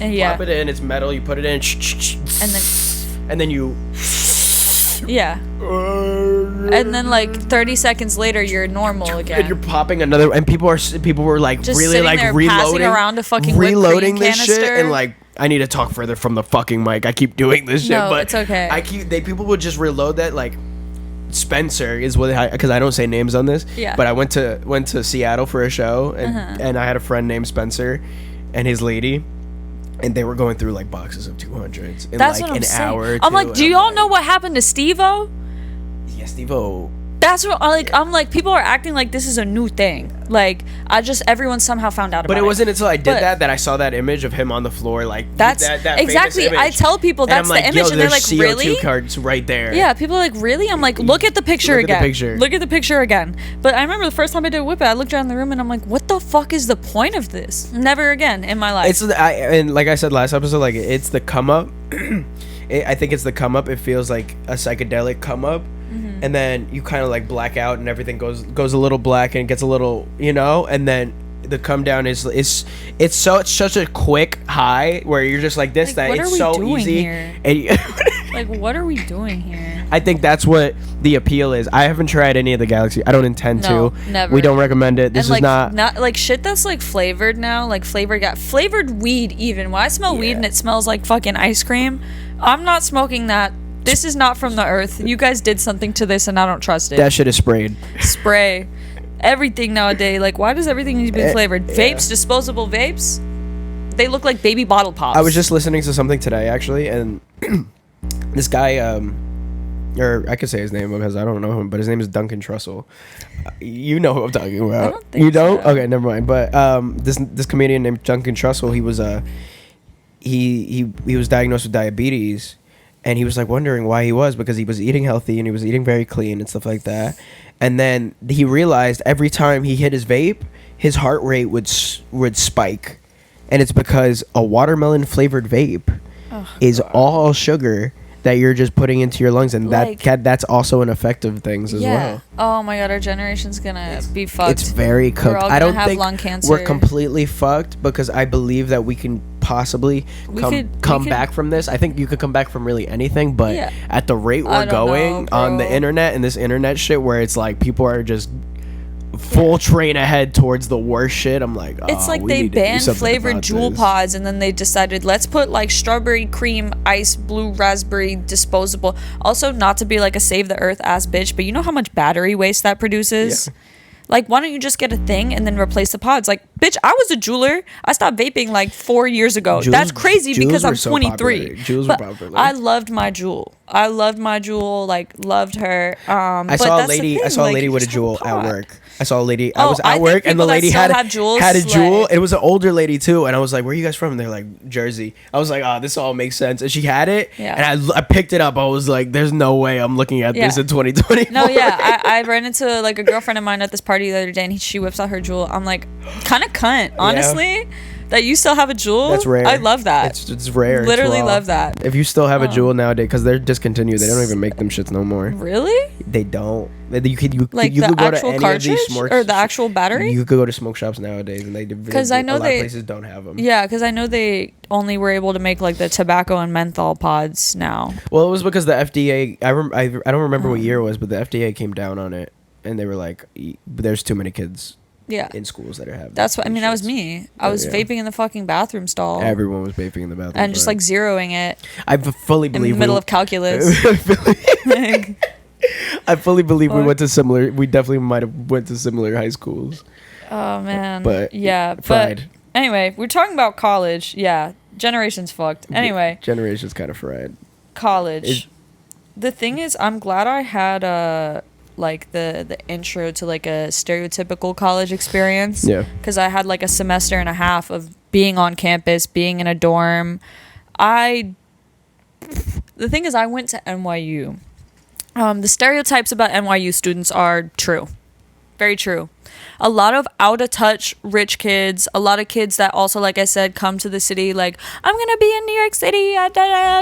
You plop it in, it's metal, you put it in, and then you
Yeah. And then like 30 seconds later, you're normal again.
And you're popping another, and people were like
just
really like
there
reloading
around a fucking
reloading this
canister.
shit, and like I need to talk further from the fucking mic. I keep doing this shit,
no,
but
it's okay.
People would just reload that. Like Spencer is what, because I don't say names on this.
Yeah.
But I went to Seattle for a show, and I had a friend named Spencer, and his lady. And they were going through like boxes of 200s in
That's
like
what I'm
an
saying.
hour or two.
I'm like, do y'all know what happened to Steve-O?
Yeah, Steve-O.
That's what I'm like. People are acting like this is a new thing. Like everyone somehow found out about it.
But it wasn't until I did that I saw that image of him on the floor. Like
that's
that
exactly.
famous image.
I tell people that's
like,
the image, and they're like,
CO2
really?
cards right there.
Yeah, people are like, really? I'm like, look at the picture
Look at
again.
the picture.
Look at the picture again. But I remember the first time I did Whip It, I looked around the room and I'm like, what the fuck is the point of this? Never again in my life.
And like I said last episode, like it's the come up. I think it's the come up. It feels like a psychedelic come up. And then you kind of like black out and everything goes a little black and gets a little, and then the come down is it's such a quick high where you're just like this,
like,
that it's so easy.
Here? Like, what are we doing here?
I think that's what the appeal is. I haven't tried any of the Galaxy. I don't intend to.
Never.
We don't recommend it. This
and,
is
like, not like shit that's like flavored now, like flavored weed even. When I smell weed and it smells like fucking ice cream, I'm not smoking that. This is not from the earth. You guys did something to this and I don't trust it.
That shit is sprayed.
Spray. Everything nowadays. Like, why does everything need to be flavored? Vapes, disposable vapes, they look like baby bottle pops.
I was just listening to something today, actually, and this guy, or I could say his name because I don't know him, but his name is Duncan Trussell. You know who I'm talking about.
I don't think
you don't?
so.
Okay, never mind. But this comedian named Duncan Trussell, he was he was diagnosed with diabetes. And he was like wondering why he was, because he was eating healthy and he was eating very clean and stuff like that. And then he realized every time he hit his vape, his heart rate would spike. And it's because a watermelon flavored vape is all sugar that you're just putting into your lungs, and that's also an effect of things as well.
Oh my god, our generation's gonna be fucked.
It's very cooked.
We're all gonna
I don't
have
think
lung cancer.
we're completely fucked, because I believe that we can possibly come back from this. I think you could come back from really anything, but at the rate we're going on the internet and this internet shit, where it's like people are just full train ahead towards the worst shit, I'm like,
it's like they banned flavored Juul pods, and then they decided, let's put like strawberry cream ice blue raspberry disposable. Also, not to be like a save the earth ass bitch, but you know how much battery waste that produces? Like, why don't you just get a thing and then replace the pods? Like, bitch, I was a jeweler. I stopped vaping like 4 years ago. That's crazy because I'm 23.
Juuls were popular.
I loved my Juul. Like, loved her.
I saw a lady with a Juul at work. I saw a lady. I was at work, and the lady had a Juul. It was an older lady too, and I was like, "Where are you guys from?" And they're like, "Jersey." I was like, "Oh, this all makes sense." And she had it, and I picked it up. I was like, "There's no way I'm looking at this in 2020."
No, I ran into like a girlfriend of mine at this party the other day, and she whips out her Juul. I'm like, kind of cunt, honestly. That you still have a Juul?
That's rare.
I love that.
It's rare.
Literally love that.
If you still have a Juul nowadays, because they're discontinued, they don't even make them shits no more.
Really?
They don't. You could go
the
to any of these smoke
or the actual battery.
You could go to smoke shops nowadays, and because
I know
a lot of places don't have them.
Yeah, because I know they only were able to make like the tobacco and menthol pods now.
Well, it was because the FDA. I don't remember what year it was, but the FDA came down on it, and they were like, "There's too many kids." In schools that are having.
That's what I mean. That was me. I was vaping in the fucking bathroom stall.
Everyone was vaping in the bathroom,
and just like zeroing it.
I fully believe
in the middle of calculus.
I fully believe we went to similar. We definitely might have went to similar high schools.
Oh man.
But
yeah.
Fried.
But anyway, we're talking about college. Yeah, generation's fucked. Anyway.
Generation's kind of fried.
College. The thing is, I'm glad I had like the intro to like a stereotypical college experience.
Yeah.
Because I had like a semester and a half of being on campus, being in a dorm. The thing is, I went to NYU. The stereotypes about NYU students are true. Very true. A lot of out of touch rich kids, a lot of kids that also, like I said, come to the city like, I'm gonna be in New York City, I'm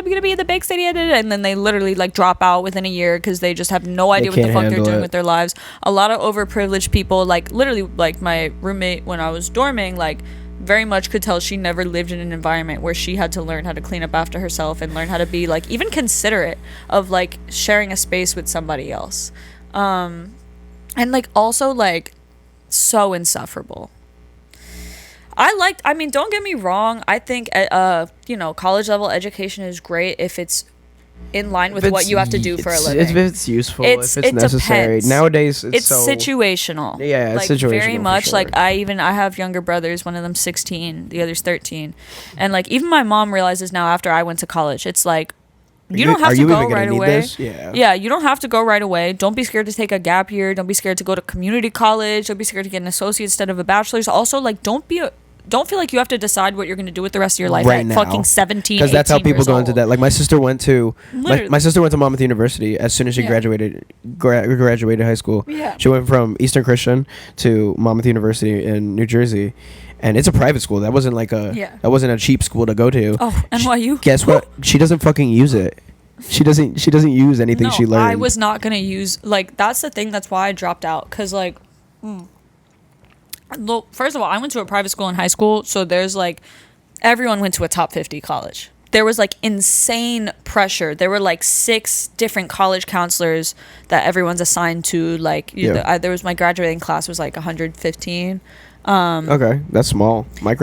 gonna be in the big city, and then they literally like drop out within a year because they just have no idea what the fuck they're doing with their lives. A lot of overprivileged people, like literally like my roommate when I was dorming, like very much could tell she never lived in an environment where she had to learn how to clean up after herself and learn how to be like even considerate of like sharing a space with somebody else. And like also like so insufferable. I mean, don't get me wrong, I think you know, college level education is great if it's in line with what you have to do for a living.
If it's useful, if it's necessary.
Depends.
Nowadays,
it's so situational.
Yeah, it's
like,
situational.
Very much.
Sure.
Like I have younger brothers. One of them's 16, the other's 13, and like even my mom realizes now after I went to college, it's like you don't have to go right away. Yeah, you don't have to go right away. Don't be scared to take a gap year. Don't be scared to go to community college. Don't be scared to get an associate instead of a bachelor's. Also, like don't feel like you have to decide what you're going to do with the rest of your life
right
at
now.
Fucking 17,
because that's how people go
old.
into that. Like my sister went to my sister went to Monmouth University as soon as she graduated high school.
Yeah.
She went from Eastern Christian to Monmouth University in New Jersey, and it's a private school. That wasn't like that wasn't a cheap school to go to.
Oh, NYU.
Guess what? She doesn't fucking use it. She doesn't use anything she learned.
I was not going to use, like, that's the thing. That's why I dropped out. Because, like, well, first of all, I went to a private school in high school. So there's, like, everyone went to a top 50 college. There was, like, insane pressure. There were, like, 6 different college counselors that everyone's assigned to. Like, there was my graduating class was, like, 115.
Okay, that's small. My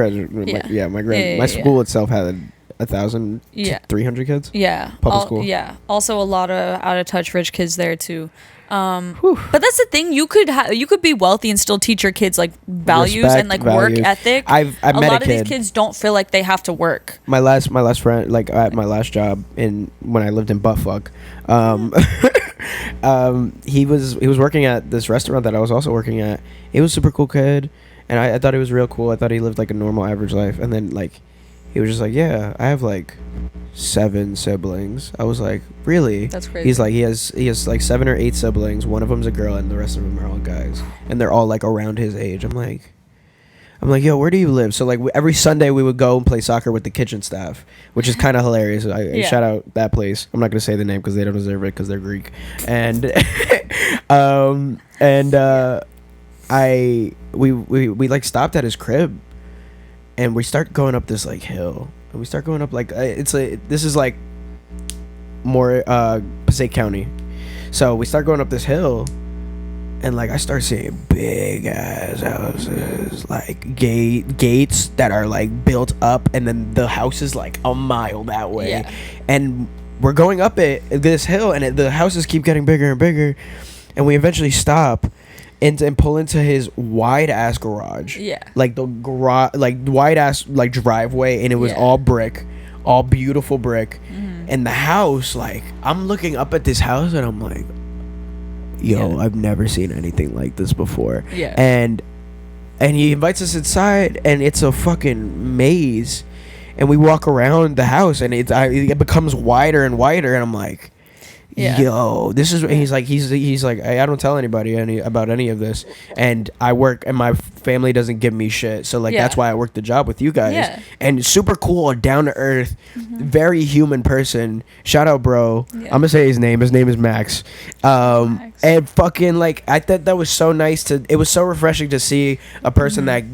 school itself had 1,300 kids.
Yeah,
public school.
Yeah, also a lot of out of touch rich kids there too. But that's the thing. You could be wealthy and still teach your kids like values and like work ethic.
I've met a
lot of
kid.
these kids don't feel like they have to work.
My last friend, like at my last job when I lived in Buttfuck, he was working at this restaurant that I was also working at. He was a super cool kid, and I thought he was real cool. I thought he lived like a normal average life, and then like he was just like, yeah, I have like 7 siblings. I was like, really?
That's crazy.
He's like, he has like 7 or 8 siblings. One of them's a girl, and the rest of them are all guys, and they're all like around his age. I'm like, yo, where do you live? So like every Sunday we would go and play soccer with the kitchen staff, which is kind of hilarious. I shout out that place. I'm not gonna say the name because they don't deserve it because they're Greek, and we like stopped at his crib. And we start going up this like hill, and we start going up like this is like more Passaic County, so we start going up this hill, and like I start seeing big ass houses, like gates that are like built up, and then the house is like a mile that way, and we're going up this hill, and the houses keep getting bigger and bigger, and we eventually stop. And pull into his wide ass garage. Yeah. Like the garage, like wide ass like driveway, and it was all brick, all beautiful brick. Mm-hmm. And the house, like I'm looking up at this house, and I'm like, yo, I've never seen anything like this before. Yeah. And he invites us inside, and it's a fucking maze. And we walk around the house, and it becomes wider and wider, and I'm like, yo, this is. He's like, I don't tell anybody about any of this, and I work, and my family doesn't give me shit, so like that's why I work the job with you guys. Yeah. And super cool, down to earth, very human person. Shout out, bro. Yeah. I'm gonna say his name. His name is Max. Max. And fucking like, I thought that was so nice it was so refreshing to see a person that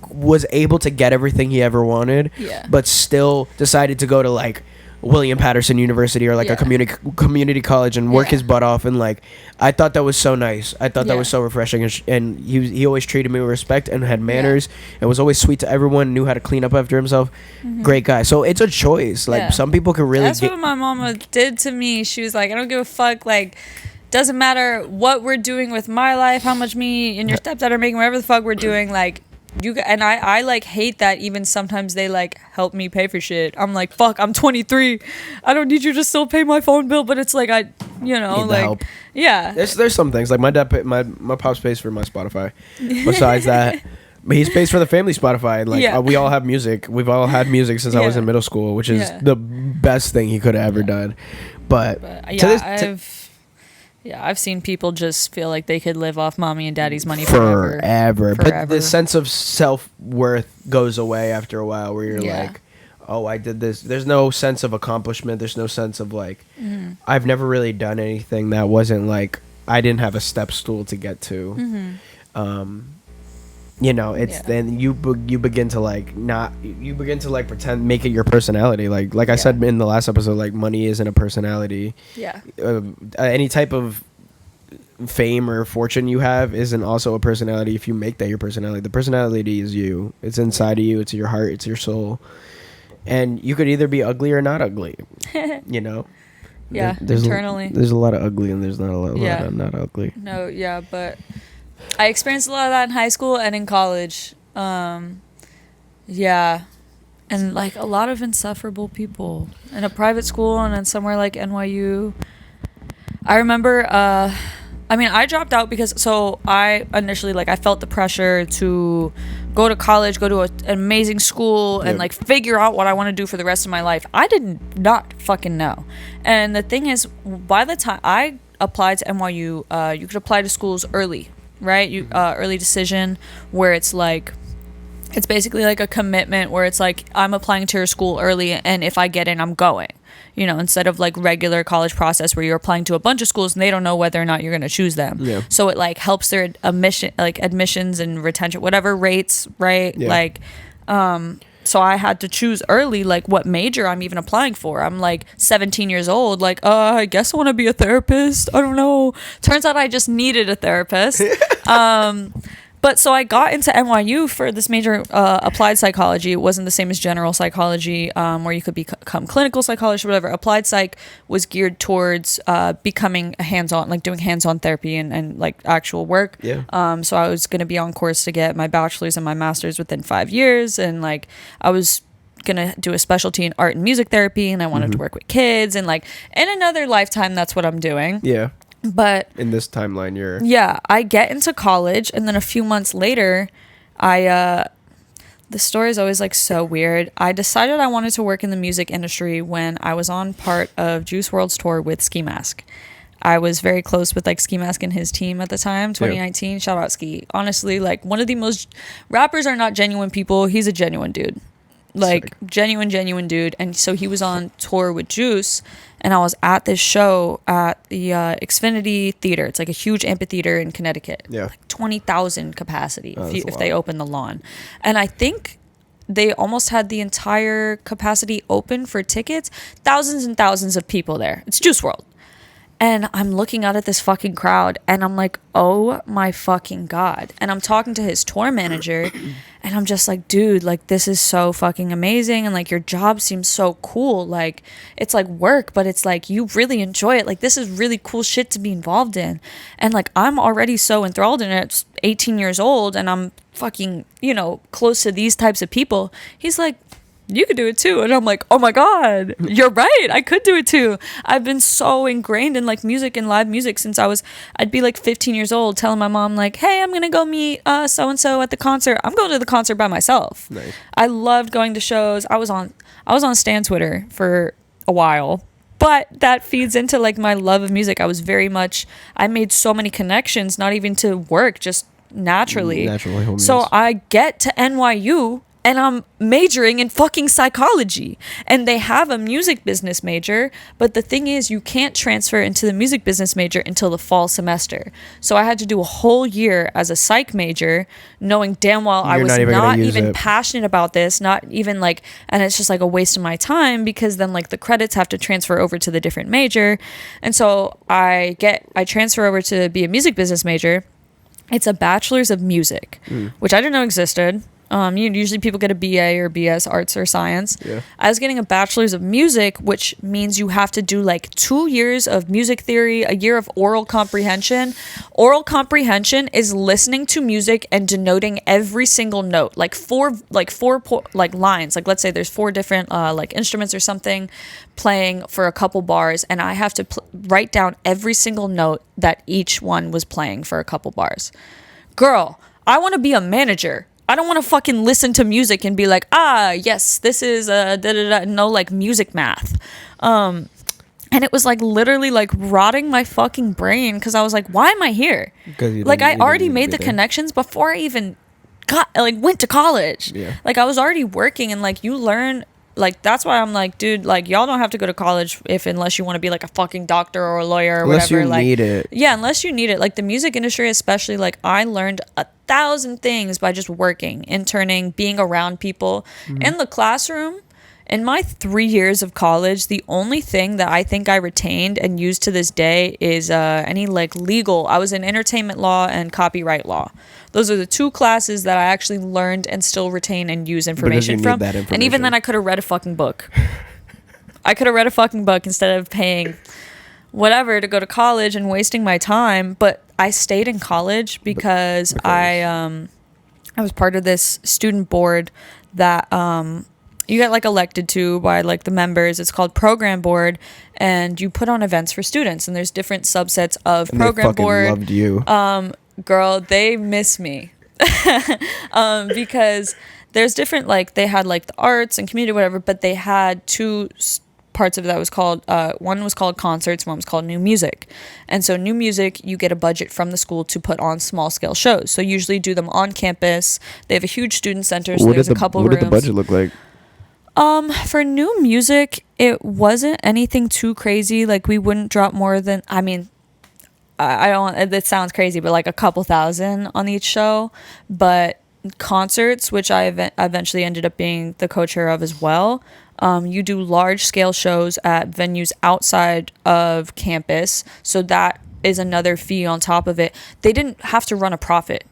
was able to get everything he ever wanted, but still decided to go to like William Patterson University or like a community college and work his butt off, and like I thought that was so nice. I thought that was so refreshing, and he always treated me with respect and had manners and was always sweet to everyone, knew how to clean up after himself. Great guy. So it's a choice. Like some people can really
that's what my mama did to me. She was like, I don't give a fuck, like doesn't matter what we're doing with my life, how much me and your stepdad are making, whatever the fuck we're doing, like I like hate that even sometimes they like help me pay for shit. I'm like, fuck, I'm 23. I don't need you to still pay my phone bill, but it's like need like help. Yeah.
There's some things like my dad my pops pays for my Spotify. Besides that, he pays for the family Spotify. Like we all have music. We've all had music since I was in middle school, which is the best thing he could have ever done. But
I've seen people just feel like they could live off mommy and daddy's money
forever. But the sense of self-worth goes away after a while, where you're like, oh, I did this. There's no sense of accomplishment. There's no sense of like, I've never really done anything that wasn't like, I didn't have a step stool to get to. you know, it's
Yeah.
then you begin to like not you begin to like pretend, make it your personality. Like I said in the last episode, like money isn't a personality.
Yeah.
Any type of fame or fortune you have isn't also a personality if you make that your personality. The personality is you. It's inside of you. It's your heart. It's your soul. And you could either be ugly or not ugly. You know.
Yeah.
There's
Internally.
there's a lot of ugly and there's not a lot,
Yeah.
lot of not ugly.
No. Yeah. But I experienced a lot of that in high school and in college. Yeah. And like a lot of insufferable people in a private school and then somewhere like NYU. I remember, I mean, I dropped out because, so I initially, like, I felt the pressure to go to college, go to an amazing school, and, like, figure out what I want to do for the rest of my life. I did not fucking know. And the thing is, by the time I applied to NYU, you could apply to schools early, right? Early decision, where it's, like, it's basically, like, a commitment where it's, like, I'm applying to your school early, and if I get in, I'm going. You know, instead of like regular college process where you're applying to a bunch of schools and they don't know whether or not you're going to choose them. Yeah. So it like helps their admissions and retention, whatever rates, right? Yeah. Like, so I had to choose early, like what major I'm even applying for. I'm like 17 years old. Like, I guess I want to be a therapist. I don't know. Turns out I just needed a therapist. But so I got into NYU for this major, applied psychology. It wasn't the same as general psychology, where you could become clinical psychologist or whatever. Applied psych was geared towards becoming a hands-on, like doing hands-on therapy and like actual work. Yeah. So I was going to be on course to get my bachelor's and my master's within 5 years. And like I was going to do a specialty in art and music therapy. And I wanted to work with kids. And like in another lifetime, that's what I'm doing. Yeah. But
in this timeline,
I get into college, and then a few months later, the story is always like so weird. I decided I wanted to work in the music industry when I was on part of Juice WRLD's tour with Ski Mask. I was very close with like Ski Mask and his team at the time, 2019. Yeah. Shout out Ski. Honestly, like one of the most, rappers are not genuine people. He's a genuine dude. Like genuine dude. And so he was on tour with Juice, and I was at this show at the Xfinity Theater. It's like a huge amphitheater in Connecticut. Yeah. Like 20,000 capacity if they open the lawn. And I think they almost had the entire capacity open for tickets. Thousands and thousands of people there. It's Juice WRLD. And I'm looking out at this fucking crowd, and I'm like, oh my fucking God. And I'm talking to his tour manager, and I'm just like, dude, like, this is so fucking amazing. And like, your job seems so cool. Like, it's like work, but it's like, you really enjoy it. Like, this is really cool shit to be involved in. And like, I'm already so enthralled in it. It's 18 years old, and I'm fucking, you know, close to these types of people. He's like, you could do it too. And I'm like, oh my God, you're right. I could do it too. I've been so ingrained in like music and live music since I'd be like 15 years old, telling my mom like, hey, I'm going to go meet so-and-so at the concert. I'm going to the concert by myself. Nice. I loved going to shows. I was on Stan Twitter for a while, but that feeds into like my love of music. I made so many connections, not even to work, just naturally. So I get to NYU, and I'm majoring in fucking psychology. And they have a music business major. But the thing is, you can't transfer into the music business major until the fall semester. So I had to do a whole year as a psych major, knowing damn well I was not even passionate about this, not even like, and it's just like a waste of my time, because then like the credits have to transfer over to the different major. And so I transfer over to be a music business major. It's a bachelor's of music, which I didn't know existed. Usually people get a BA or BS arts or science. Yeah. I was getting a bachelor's of music, which means you have to do like 2 years of music theory, a year of oral comprehension. Oral comprehension is listening to music and denoting every single note, like four lines. Like let's say there's 4 different like instruments or something playing for a couple bars, and I have to write down every single note that each one was playing for a couple bars. Girl, I want to be a manager. I don't want to fucking listen to music and be like, yes, this is no like music math. And it was like literally like rotting my fucking brain, because I was like, why am I here? Like I already made the connections before I even went to college. Yeah. Like I was already working, and like you learn like, that's why I'm like, dude, like, y'all don't have to go to college unless you want to be like a fucking doctor or a lawyer or
Unless
whatever.
you
Like,
need it.
yeah, unless you need it. Like, the music industry, especially, like, I learned 1,000 things by just working, interning, being around people in the classroom. In my 3 years of college, the only thing that I think I retained and use to this day is any like legal. I was in entertainment law and copyright law. Those are the 2 classes that I actually learned and still retain and use information from. And even then, I could have read a fucking book. I could have read a fucking book instead of paying whatever to go to college and wasting my time. But I stayed in college because I was part of this student board that you get like elected to by like the members. It's called program board, and you put on events for students, and there's different subsets of
And
program
they fucking
board.
loved you.
Girl, they miss me. Because there's different, like, they had like the arts and community, whatever, but they had 2 parts of it that was called, one was called concerts, one was called new music. And so new music, you get a budget from the school to put on small scale shows. So usually do them on campus. They have a huge student center, so there's a couple rooms.
What did the budget look like?
For new music, it wasn't anything too crazy. Like, we wouldn't drop more than, I mean, I don't, it sounds crazy, but like a couple thousand on each show. But concerts, which I eventually ended up being the co-chair of as well, you do large scale shows at venues outside of campus. So that is another fee on top of it. They didn't have to run a profit.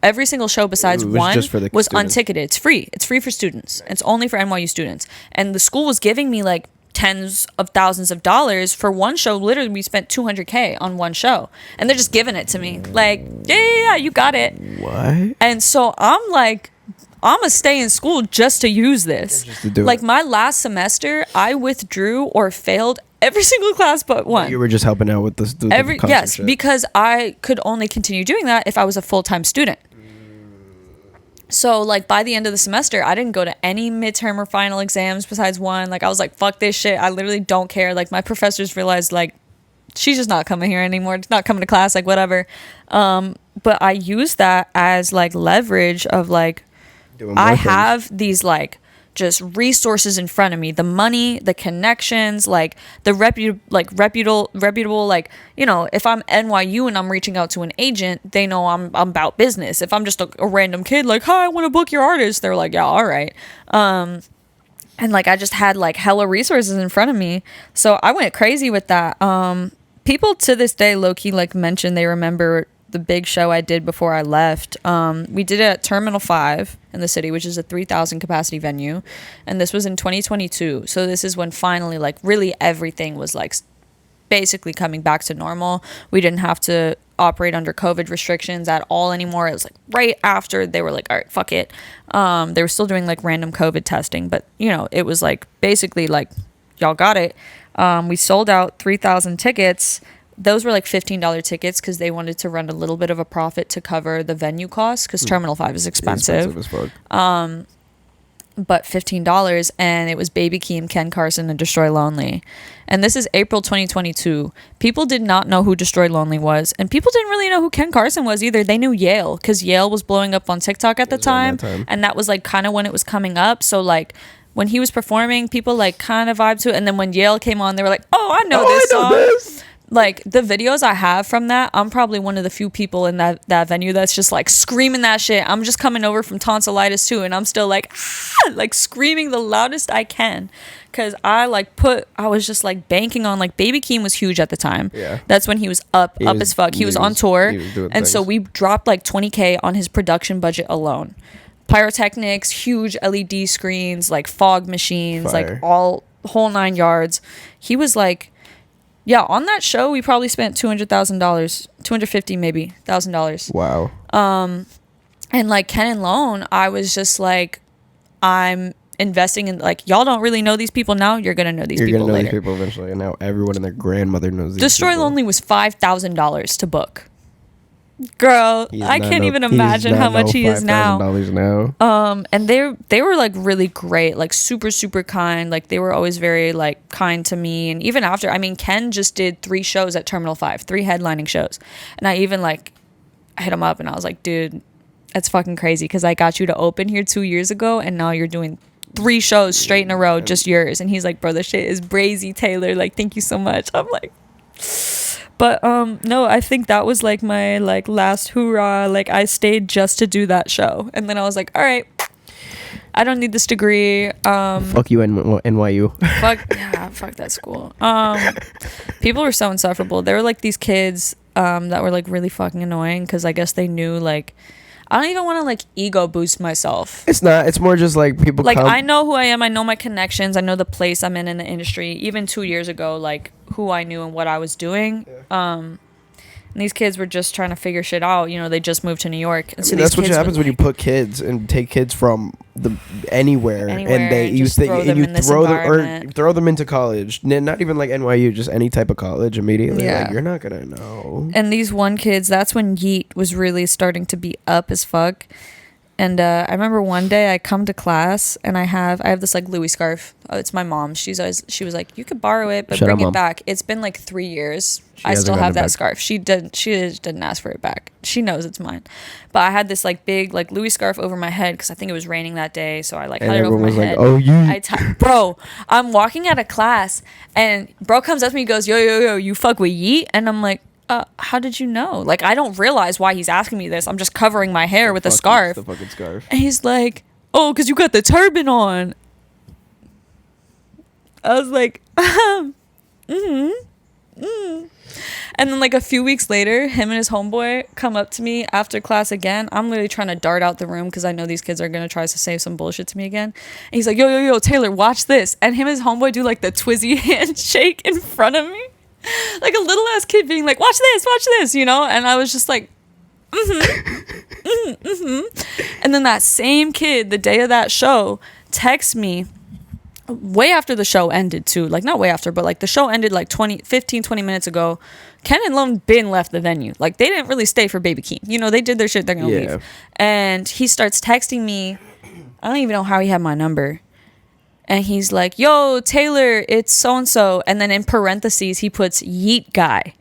Every single show besides one was unticketed. It's free. It's free for students. It's only for NYU students. And the school was giving me like tens of thousands of dollars for one show. Literally, we spent $200K on one show. And they're just giving it to me. Like, yeah, you got it.
What?
And so I'm like, I'm going to stay in school just to use this.
Just to do
like,
it.
my last semester, I withdrew or failed every single class but one.
You were just helping out with this.
Yes, shit. Because I could only continue doing that if I was a full-time student. So, like, by the end of the semester, I didn't go to any midterm or final exams besides one. Like, I was like, fuck this shit. I literally don't care. Like, my professors realized, like, she's just not coming here anymore. Not coming to class, like, whatever. But I used that as, like, leverage of, like, I have these, like, just resources in front of me, the money, the connections, like the reputable, like, you know, if I'm NYU and I'm reaching out to an agent, they know I'm about business. If I'm just a random kid, like, hi, I want to book your artist, they're like, yeah, all right. And like, I just had like hella resources in front of me, so I went crazy with that. People to this day low-key like mention they remember the big show I did before I left. We did it at Terminal 5 in the city, which is a 3,000 capacity venue, and this was in 2022. So this is when finally, like, really everything was like basically coming back to normal. We didn't have to operate under COVID restrictions at all anymore. It was like right after they were like, all right, fuck it. They were still doing like random COVID testing, but you know, it was like basically like, y'all got it. We sold out 3,000 tickets. Those were like $15 tickets because they wanted to run a little bit of a profit to cover the venue costs because Terminal 5 is expensive.
It's expensive as fuck.
But $15, and it was Baby Keem, Ken Carson, and Destroy Lonely. And this is April 2022. People did not know who Destroy Lonely was, and people didn't really know who Ken Carson was either. They knew Yale because Yale was blowing up on TikTok at the time, and that was like kind of when it was coming up. So like when he was performing, people like kind of vibed to it, and then when Yale came on, they were like, "Oh, I know this song." Like, the videos I have from that, I'm probably one of the few people in that venue that's just, like, screaming that shit. I'm just coming over from tonsillitis, too, and I'm still, like, like, screaming the loudest I can. Because I was just, like, banking on, like, Baby Keem was huge at the time.
Yeah.
That's when he was up as fuck. He was on tour. And so we dropped, like, $20K on his production budget alone. Pyrotechnics, huge LED screens, like, fog machines, like, whole 9 yards. He was, like... Yeah, on that show, we probably spent $200,000, $250 maybe, $1,000.
Wow.
And like Ken and Lone, I was just like, I'm investing in, like, y'all don't really know these people now. You're gonna know these people later. You're gonna know these people
eventually, and now everyone and their grandmother knows these
Destroy
people.
Lonely was $5,000 to book. Girl, I can't even imagine how much he is now. And they were like really great, like super, super kind. Like they were always very like kind to me. And even after, I mean, Ken just did 3 shows at Terminal 5, 3 headlining shows. And I even like hit him up and I was like, dude, that's fucking crazy because I got you to open here 2 years ago and now you're doing 3 shows straight in a row, just yours. And he's like, bro, this shit is brazy, Taylor. Like, thank you so much. I'm like, but no, I think that was like my like last hoorah. Like, I stayed just to do that show, and then I was like, all right, I don't need this degree.
Fuck you, NYU.
Fuck that school. People were so insufferable. There were like these kids that were like really fucking annoying because I guess they knew, like, I don't even want to like ego boost myself.
It's not. It's more just like people.
Like, I know who I am. I know my connections. I know the place I'm in the industry. Even 2 years ago, like, who I knew and what I was doing.
Yeah.
And these kids were just trying to figure shit out. You know, they just moved to New York. And
so that's what happens when you put kids and take kids from anywhere and you throw them into college. Not even like NYU, just any type of college immediately.
Yeah.
Like, you're not gonna know.
And these one kids, that's when Yeet was really starting to be up as fuck. And I remember one day I come to class and I have this like Louis scarf. Oh, it's my mom. She was like, you could borrow it, but bring it back. It's been like 3 years. I still have that scarf. She didn't ask for it back. She knows it's mine. But I had this like big like Louis scarf over my head because I think it was raining that day. So I like had it over my head.
Oh, you.
Bro, I'm walking out of class and bro comes up to me and goes, yo, you fuck with Yeet? And I'm like, how did you know? Like, I don't realize why he's asking me this. I'm just covering my hair with a scarf.
The fucking scarf.
And he's like, oh, because you got the turban on. I was like, And then like a few weeks later, him and his homeboy come up to me after class again. I'm literally trying to dart out the room because I know these kids are going to try to say some bullshit to me again. And he's like, yo, Taylor, watch this. And him and his homeboy do like the Twizzy handshake in front of me. Like a little ass kid being like, watch this, you know? And I was just like, And then that same kid, the day of that show, texts me way after the show ended too. Like, not way after, but like the show ended like 20 minutes ago. Ken and Lone been left the venue. Like, they didn't really stay for Baby Keem. You know, they did their shit, they're gonna leave. And he starts texting me. I don't even know how he had my number. And he's like, yo, Taylor, it's so-and-so. And then in parentheses, he puts Yeet guy.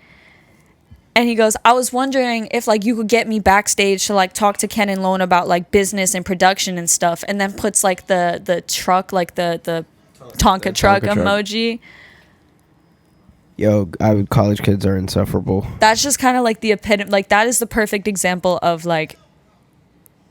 And he goes, I was wondering if, like, you could get me backstage to, like, talk to Ken and Lone about, like, business and production and stuff. And then puts, like, the truck, like, the Tonka truck emoji.
Yo, college kids are insufferable.
That's just kind of, like, the epitome. Like, that is the perfect example of, like,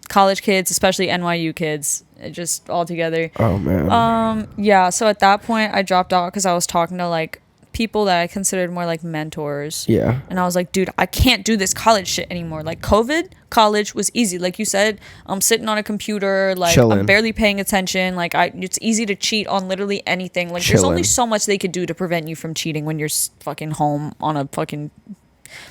college kids, especially NYU kids, just all together.
Oh man.
Yeah, so at that point I dropped out because I was talking to like people that I considered more like mentors.
Yeah.
And I was like, dude, I can't do this college shit anymore. Like, college was easy. Like you said, I'm sitting on a computer, like chilling. I'm barely paying attention. Like, it's easy to cheat on literally anything. Like, there's only so much they could do to prevent you from cheating when you're fucking home on a fucking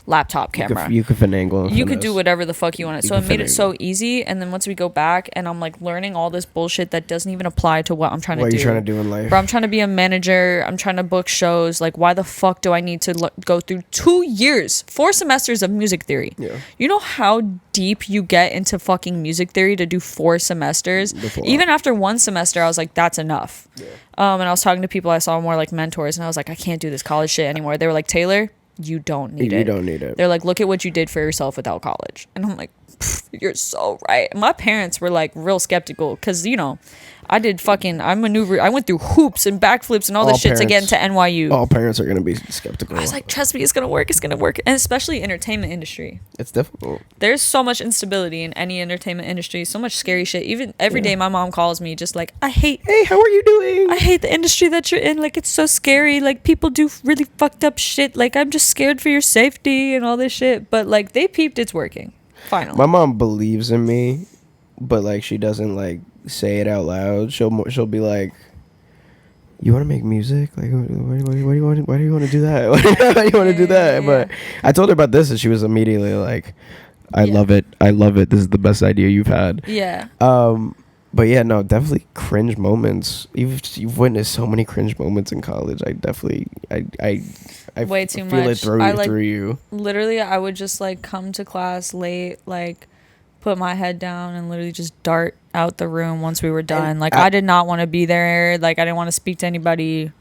laptop camera.
You could finagle.
You could do whatever the fuck you wanted. So it made it so easy. And then once we go back and I'm like learning all this bullshit that doesn't even apply to what I'm trying to do.
What are you trying to do in life?
Bro, I'm trying to be a manager. I'm trying to book shows. Like, why the fuck do I need to go through 2 years, 4 semesters of music theory?
Yeah.
You know how deep you get into fucking music theory to do 4 semesters? Even after 1 semester, I was like, that's enough. Yeah. And I was talking to people I saw more like mentors, and I was like, I can't do this college shit anymore. They were like, Taylor, you don't need it.
You don't need it.
They're like, look at what you did for yourself without college. And I'm like, you're so right. My parents were like real skeptical because, you know, I went through hoops and backflips and all this shit to get into NYU.
All parents are going to be skeptical.
I was like, trust me, it's going to work. It's going to work. And especially entertainment industry.
It's difficult.
There's so much instability in any entertainment industry. So much scary shit. Even every day my mom calls me just like, hey, how are you doing? I hate the industry that you're in. Like, it's so scary. Like, people do really fucked up shit. Like, I'm just scared for your safety and all this shit. But like, they peeped it's working. Finally.
My mom believes in me, but like, she doesn't like say it out loud. She'll be like, you want to make music? Like, why do you want to do that? Why do you want to do that? But I told her about this and she was immediately like, I love it. This is the best idea you've had.
Yeah.
But yeah, no, definitely cringe moments. You've witnessed so many cringe moments in college. I
way too
feel
much.
it through you.
Literally, I would just like come to class late, like put my head down and literally just dart out the room once we were done. Like, I did not want to be there. Like, I didn't want to speak to anybody.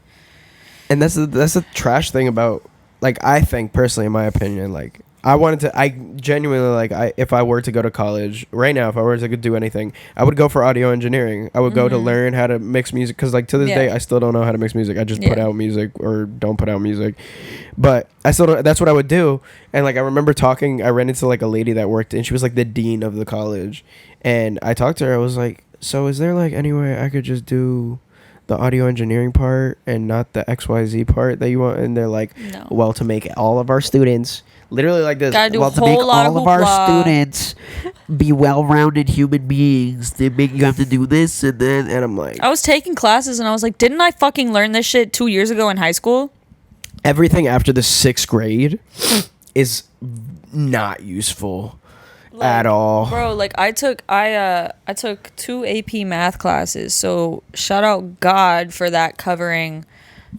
And that's the trash thing about, like, I think personally, in my opinion, like, I wanted to. I genuinely like. If I were to go to college right now, if I were to do anything, I would go for audio engineering. I would go to learn how to mix music because, like, to this day, I still don't know how to mix music. I just put out music or don't put out music, but I still don't. That's what I would do. And like, I remember talking. I ran into like a lady that worked, and she was like the dean of the college. And I talked to her. I was like, "So is there like any way I could just do the audio engineering part and not the XYZ part that you want?" And they're like,
No.
"Well, to make all of our students." Literally like this.
Gotta do
Well,
a
to make
whole lot
all
of
of our
hoopla.
students be well-rounded human beings, they make you have to do this and then. And I'm like,
I was taking classes and I was like, didn't I fucking learn this shit 2 years ago in high school?
everything after the 6th grade is not useful at all.
Bro, like I took 2 AP math classes. So shout out God for that covering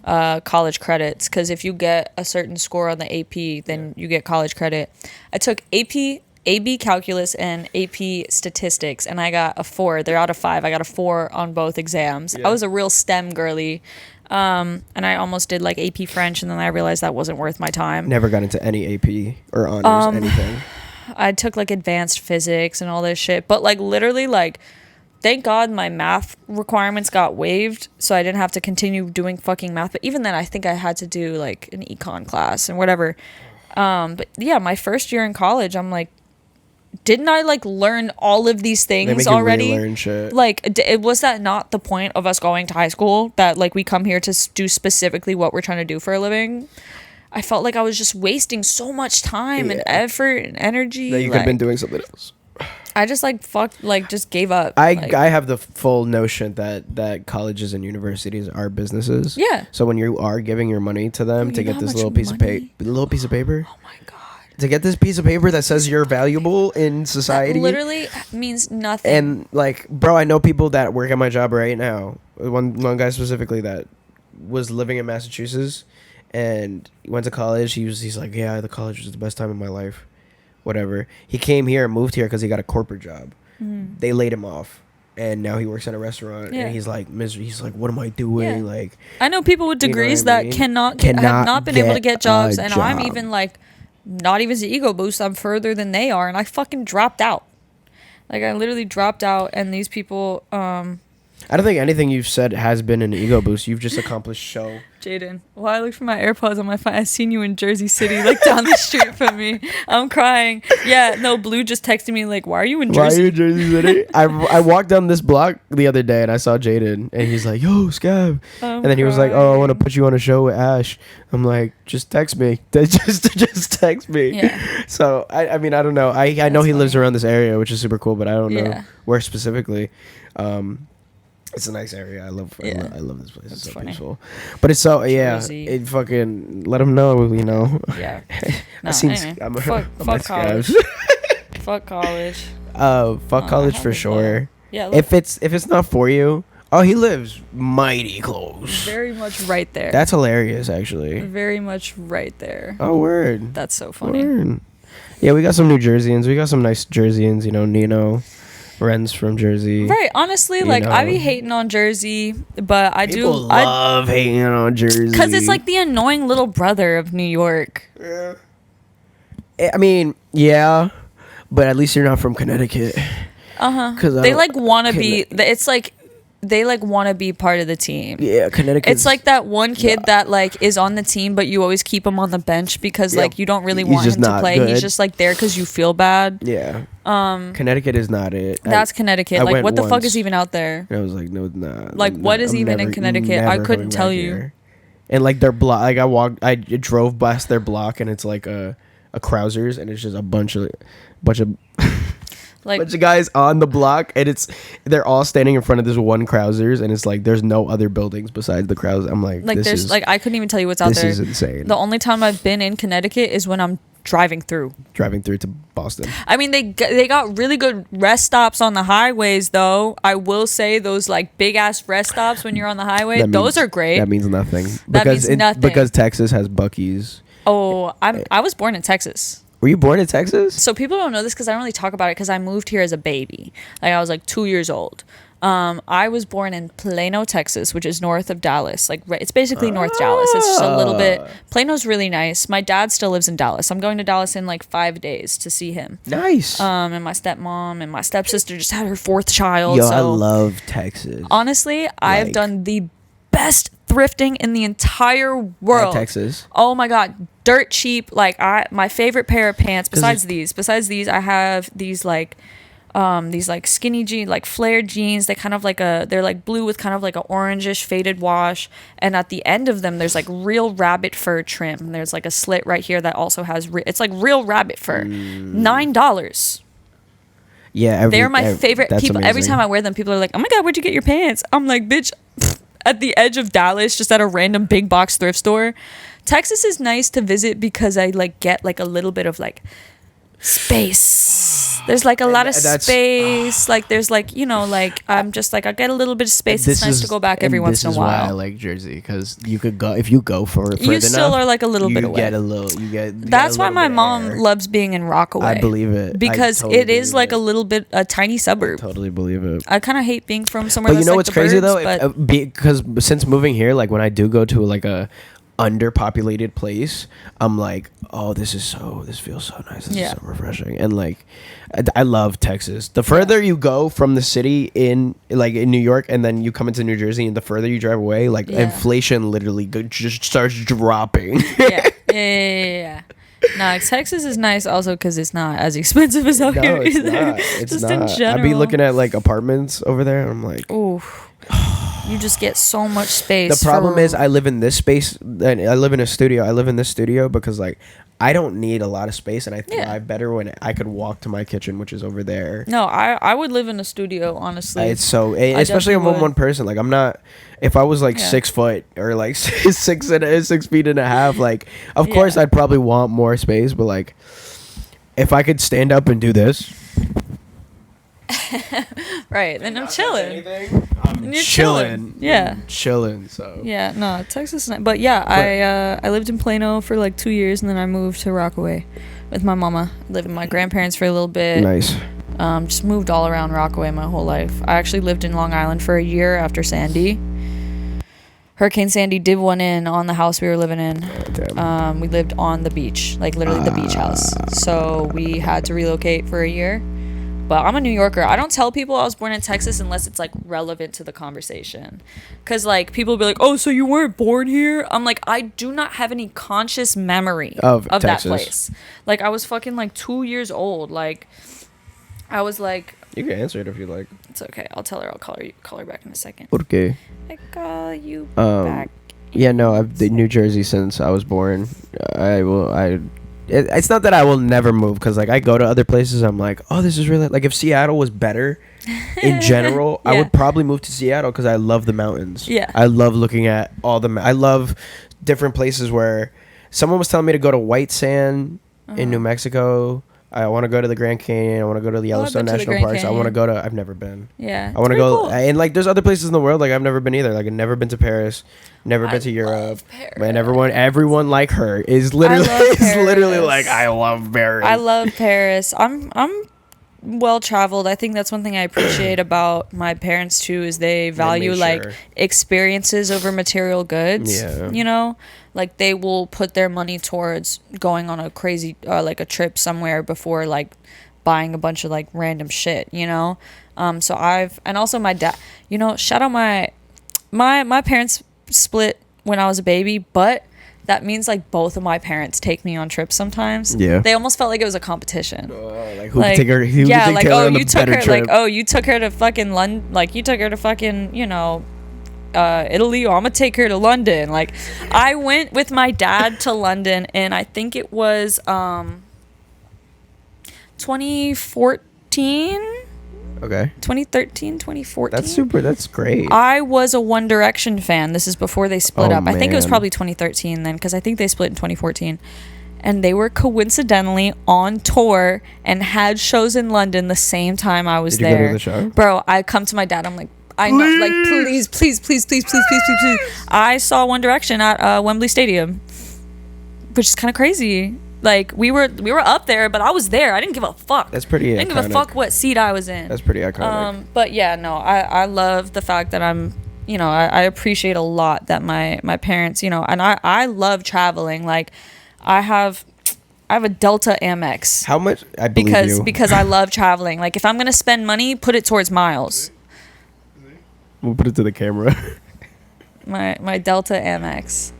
college credits, because if you get a certain score on the AP, then you get college credit. I took AB calculus and AP statistics, and I got a 4. They're out of 5. I got a 4 on both exams. I was a real STEM girly. And I almost did like AP French, and then I realized that wasn't worth my time.
Never got into any AP or honors, anything.
I took like advanced physics and all this shit, but like literally, like, thank God my math requirements got waived, so I didn't have to continue doing fucking math. But even then, I think I had to do like an econ class and whatever. But yeah, my first year in college, I'm like, didn't I like learn all of these
They
things
make you
already?
relearn shit.
Like, was that not the point of us going to high school? That like we come here to do specifically what we're trying to do for a living? I felt like I was just wasting so much time and effort and energy.
That you could have been doing something else.
I just like just gave up.
I
Like,
have the full notion that colleges and universities are businesses.
Yeah.
So when you are giving your money to them
Bro,
to
you know
get
how
this
much
little piece
money?
of paper,
oh my God.
to get this piece of paper that says you're valuable in society,
That literally means nothing.
and like, bro, I know people that work at my job right now. One guy specifically that was living in Massachusetts and went to college. He's like, yeah, the college was the best time of my life. Whatever. He came here and moved here because he got a corporate job. They laid him off, and now he works at a restaurant.
Yeah.
And he's like misery. He's like, what am I doing?
Yeah.
Like,
I know people with
You know
degrees
what I
that
mean?
cannot
Cannot
have not been able to
get
get jobs,
a
and I'm
job.
even like, not even as an ego boost. I'm further than they are, and I fucking dropped out. Like I literally dropped out, and these people,
I don't think anything you've said has been an ego boost. You've just accomplished show.
Jaden, while I looked for my AirPods on my phone, I seen you in Jersey City, like down the street from me. I'm crying. Yeah, no, Blue just texted me like, "Why are you in
Why are
Jersey?"
you in Jersey City? I walked down this block the other day and I saw Jaden and he's like, yo, Scav. And then he was like, oh, I want to put you on a show with Ash. I'm like, just text me. just text me.
Yeah.
So, I mean, I don't know. I know he lives around this area, which is super cool, but I don't know
Yeah.
where specifically. It's a nice area. I love this place. It's so
funny.
peaceful. But it's so,
Jersey.
it fucking, let them know, you know.
Yeah.
I
No,
seen,
anyway,
I'm
fuck
I'm
college.
Scavs.
Fuck college.
Fuck
I
college
have
for
as
sure.
well. Yeah, look,
If it's not for you, oh, he lives mighty close.
very much right there.
That's hilarious, actually.
very much right there.
Oh, word.
That's so funny.
Word. Yeah, we got some New Jerseyans. We got some nice Jerseyans. You know, Nino, Ren's from Jersey.
Right, honestly,
You
like I
know.
be hating on Jersey, but I
People
do
love hating on Jersey
because it's like the annoying little brother of New York.
Yeah. I mean, yeah, but at least you're not from Connecticut. Because
They like want to be. It's like they like want to be part of the team.
Yeah, Connecticut.
It's like that one kid that like is on the team, but you always keep him on the bench because like you don't really
He's
want
just
him to
not
play.
good.
He's just like there because you feel bad.
Yeah. Connecticut is not it.
That's Connecticut.
I
Like
went
what the fuck
once.
is even out there?
I was like, no, nah.
Like, what is even in Connecticut? I couldn't tell you.
And like their block, like I drove past their block, and it's like a Krausers, and it's just a bunch of
Like
bunch of guys on the block, and they're all standing in front of this one Krausers, and it's like there's no other buildings besides the Krausers. I'm like this
there's
is,
like I couldn't even tell you what's out
this
there.
is insane.
The only time I've been in Connecticut is when I'm driving through.
Driving through to Boston.
I mean, they got really good rest stops on the highways, though. I will say those like big ass rest stops when you're on the highway, those are great.
That means nothing.
That means nothing.
Because Texas has Buc-ee's.
Oh, I was born in Texas.
Were you born in Texas?
So people don't know this because I don't really talk about it because I moved here as a baby. Like I was like 2 years old. I was born in Plano, Texas, which is north of Dallas. Like, it's basically North Dallas. It's just a little bit. Plano's really nice. My dad still lives in Dallas. I'm going to Dallas in like 5 days to see him.
Nice.
And my stepmom and my stepsister just had her 4th child.
Yo,
so
I love Texas.
honestly, I've done the best thrifting in the entire world.
Texas.
Oh my god, dirt cheap. Like, my favorite pair of pants besides these, I have these like skinny jeans, like flared jeans. They kind of like they're like blue with kind of like a orangish faded wash, and at the end of them there's like real rabbit fur trim, and there's like a slit right here that also has it's like real rabbit fur. $9.
Yeah,
they're my favorite. People
amazing.
Every time I wear them, people are like, oh my god, where'd you get your pants? I'm like, bitch, at the edge of Dallas, just at a random big box thrift store. Texas is nice to visit because I like get like a little bit of like space. There's like a lot of space. Like, there's like, you know, like I'm just like, I get a little bit of space. It's nice to go back every once in a while.
This is why I like Jersey, because you could go, if you go for further enough,
you still are like a little bit away. That's why my mom loves being in Rockaway.
I believe it,
because it is like a little bit a tiny suburb.
I totally believe it.
I kind of hate being from somewhere.
But you know what's crazy though,
but
because since moving here, like when I do go to like a underpopulated place, I'm like, oh, this feels so nice. This is so refreshing. And like, I love Texas. The further you go from the city in New York, and then you come into New Jersey, and the further you drive away, like inflation literally just starts dropping.
yeah. No, Texas is nice also because it's not as expensive as out here either.
It's
just
not.
in general.
I'd be looking at like apartments over there. I'm like,
ooh. You just get so much space.
The problem is I live in this space, and I live in a studio. I live in this studio because like I don't need a lot of space, and I thrive better when I could walk to my kitchen, which is over there.
No, I would live in a studio, honestly.
It's so, especially I'm one person. Like, I'm not. If I was like 6 foot or like 6 feet and a half, like of course I'd probably want more space. But like, if I could stand up and do this.
Right, then I'm chilling.
I'm chilling.
Yeah,
chilling. So
yeah, no, Texas. But yeah, I lived in Plano for like 2 years, and then I moved to Rockaway with my mama. Lived with my grandparents for a little bit.
Nice.
Just moved all around Rockaway my whole life. I actually lived in Long Island for a year after Sandy. Hurricane Sandy did one in on the house we were living in. We lived on the beach, like literally the beach house. So we had to relocate for a year. But I'm a New Yorker. I don't tell people I was born in Texas unless it's like relevant to the conversation. Because like people will be like, oh, so you weren't born here? I'm like, I do not have any conscious memory of that place. Like, I was fucking like 2 years old. Like, I was like,
you can answer it if you like.
It's okay. I'll tell her. I'll call her back in a second.
Okay.
I call you back.
Yeah, no, I've been in New Jersey since I was born. It's not that I will never move, because like I go to other places, I'm like, oh, this is really like, if Seattle was better in general, I would probably move to Seattle because I love the mountains. I love looking at all I love different places where someone was telling me to go to White Sand in New Mexico. I want to go to the Grand Canyon. I want to go to the Yellowstone National Parks. I want to go to. I've never been.
Yeah.
I want to go, and like, there's other places in the world like I've never been either. Like, I've never been to Paris, never been to Europe. And everyone like her is literally like, I love Paris.
I love Paris. I'm well traveled. I think that's one thing I appreciate about my parents too, is they value like experiences over material goods. Yeah. You know, like they will put their money towards going on a crazy like a trip somewhere before like buying a bunch of like random shit, you know. So and also my dad, you know, shout out my parents split when I was a baby, but that means like both of my parents take me on trips sometimes. Yeah. They almost felt like it was a competition. Like who could take her? You took her to fucking London. Like, you took her to fucking, you know, Italy, or I'm gonna take her to London. Like, I went with my dad to London, and I think it was 2014.
Okay.
2013, 2014.
That's great.
I was a One Direction fan. This is before they split up. Man. I think it was probably 2013 then, because I think they split in 2014. And they were coincidentally on tour and had shows in London the same time I was there. Did you go to the show? Bro, I come to my dad. I'm like, I know, like, please. I saw One Direction at Wembley Stadium, which is kind of crazy. Like we were up there, but I was there. I didn't give a fuck.
That's pretty.
I didn't give a fuck what seat I was in.
That's pretty iconic.
But yeah, no, I love the fact that I'm, you know, I appreciate a lot that my parents, you know, and I love traveling. Like I have a Delta Amex.
How much? I believe you.
Because I love traveling. Like if I'm gonna spend money, put it towards miles.
We'll put it to the camera.
my Delta Amex.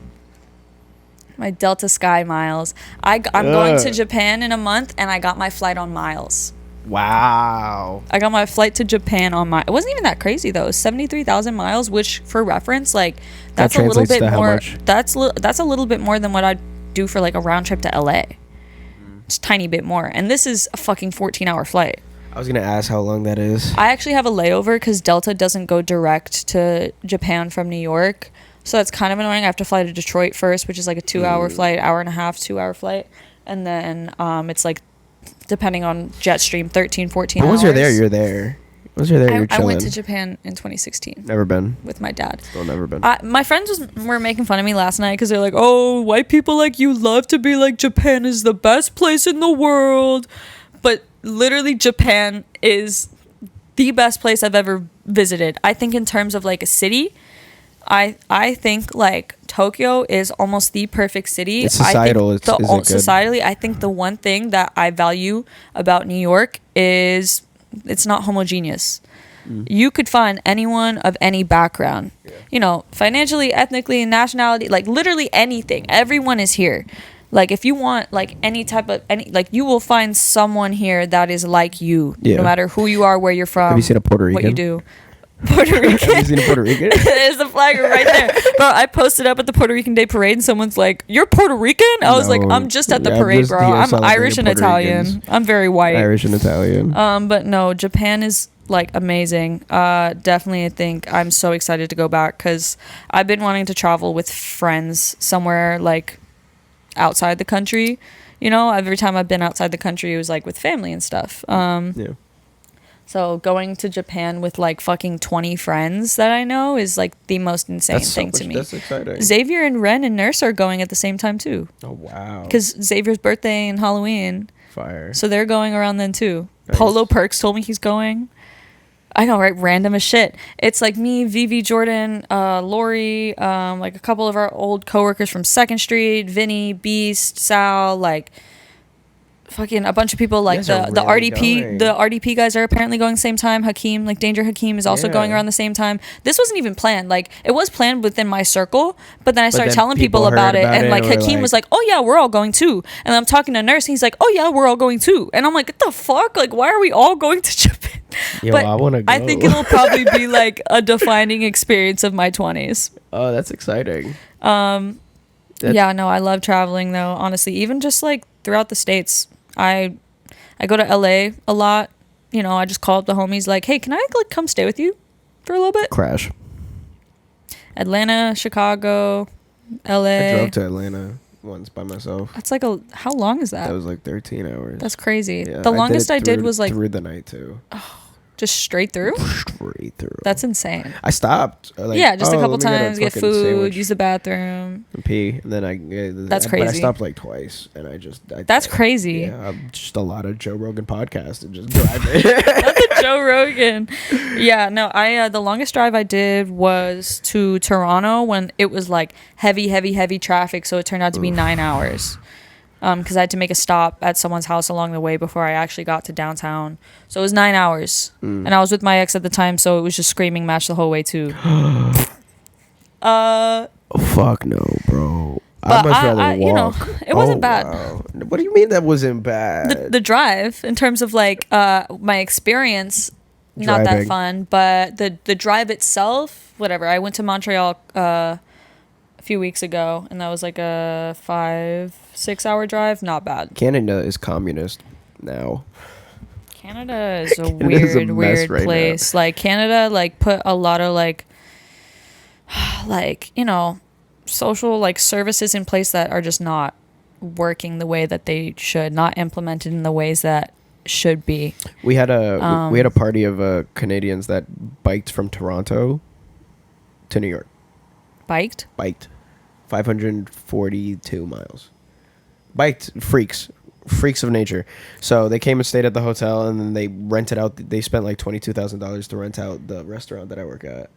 My Delta Sky Miles. I'm going to Japan in a month, and I got my flight on miles.
Wow.
I got my flight to Japan on it wasn't even that crazy though. 73,000 miles, which for reference, like that's a little bit more. That's a little bit more than what I'd do for like a round trip to LA. It's a tiny bit more, and this is a fucking 14-hour flight.
I was gonna ask how long that is.
I actually have a layover because Delta doesn't go direct to Japan from New York. So that's kind of annoying. I have to fly to Detroit first, which is like a 2-hour flight, hour and a half, 2-hour flight. And then it's like, depending on Jetstream, 13, 14 hours.
Once you're there, you're there. Once you're there, you're chilling.
I went to Japan in 2016.
Never been.
With my dad.
Still never been.
My friends were making fun of me last night because they're like, oh, white people like you love to be like, Japan is the best place in the world. But literally, Japan is the best place I've ever visited. I think in terms of like a city, I think like Tokyo is almost the perfect city.
It's societal.
Societally, I think the one thing that I value about New York is it's not homogeneous. You could find anyone of any background, you know, financially, ethnically, nationality, like literally anything. Everyone is here. Like if you want like any type of like you will find someone here that is like you, no matter who you are, where you're from.
Have you seen a Puerto Rican?
What you do. Puerto Rican.
Have you seen a Puerto Rican?
There's the flag right there. Bro, I posted up at the Puerto Rican Day Parade and someone's like, you're Puerto Rican? I was like, I'm just at the parade, bro. I'm Irish and Italian. I'm very white.
Irish and Italian.
But no, Japan is like amazing. Definitely I think I'm so excited to go back because I've been wanting to travel with friends somewhere like outside the country. You know, every time I've been outside the country, it was like with family and stuff.
Yeah.
So going to Japan with like fucking 20 friends that I know is like the most insane thing to me.
That's exciting.
Xavier and Ren and Nurse are going at the same time too.
Oh wow.
Because Xavier's birthday and Halloween.
Fire.
So they're going around then too.
Nice.
Polo Perks told me he's going. I know, right? Random as shit. It's like me, Vivi, Jordan, Lori, like a couple of our old coworkers from 2nd Street, Vinny, Beast, Sal, like fucking a bunch of people like the RDP. The RDP guys are apparently going same time. Hakeem, like Danger Hakeem, is also going around the same time. This wasn't even planned. Like it was planned within my circle, but then I started telling people about it, and like Hakeem was like, "Oh yeah, we're all going too." And I'm talking to Nurse, and he's like, "Oh yeah, we're all going too." And I'm like, "What the fuck? Like, why are we all going to Japan?"
Yo,
but
I want to go.
I think it'll probably be like a defining experience of my 20s.
Oh, that's exciting.
Yeah, no, I love traveling though. Honestly, even just like throughout the states. I go to LA a lot. You know, I just call up the homies like, hey, can I like come stay with you for a little bit?
Crash.
Atlanta, Chicago, LA.
I drove to Atlanta once by myself.
That's like how long is that?
That was like 13 hours.
That's crazy.
Yeah,
the longest I did was like
through the night too.
Oh, just straight through?
Straight through.
That's insane.
I stopped. Like,
just a couple times, get food,
sandwich,
use the bathroom.
and pee, and then
That's crazy.
But I stopped like twice, and
That's crazy.
Yeah, just a lot of Joe Rogan podcast and just driving.
Not the Joe Rogan. Yeah, no, the longest drive I did was to Toronto when it was like heavy traffic, so it turned out to be 9 hours. Because I had to make a stop at someone's house along the way before I actually got to downtown. So it was 9 hours. And I was with my ex at the time, so it was just screaming match the whole way too.
Fuck no, bro.
But
I much rather walk.
You know, it wasn't bad.
Wow. What do you mean that wasn't bad?
The drive, in terms of like my experience, not that fun. But the drive itself, whatever. I went to Montreal a few weeks ago, and that was like a 5-6 hour drive. Not bad.
Canada is communist now.
Canada is a weird place. Now. Like Canada, like put a lot of like you know, social like services in place that are just not working the way that they should, not implemented in the ways that should be.
We had a party of Canadians that biked from Toronto to New York.
Biked
542 miles. freaks of nature. So they came and stayed at the hotel, and then they rented out. They spent like $22,000 to rent out the restaurant that I work at,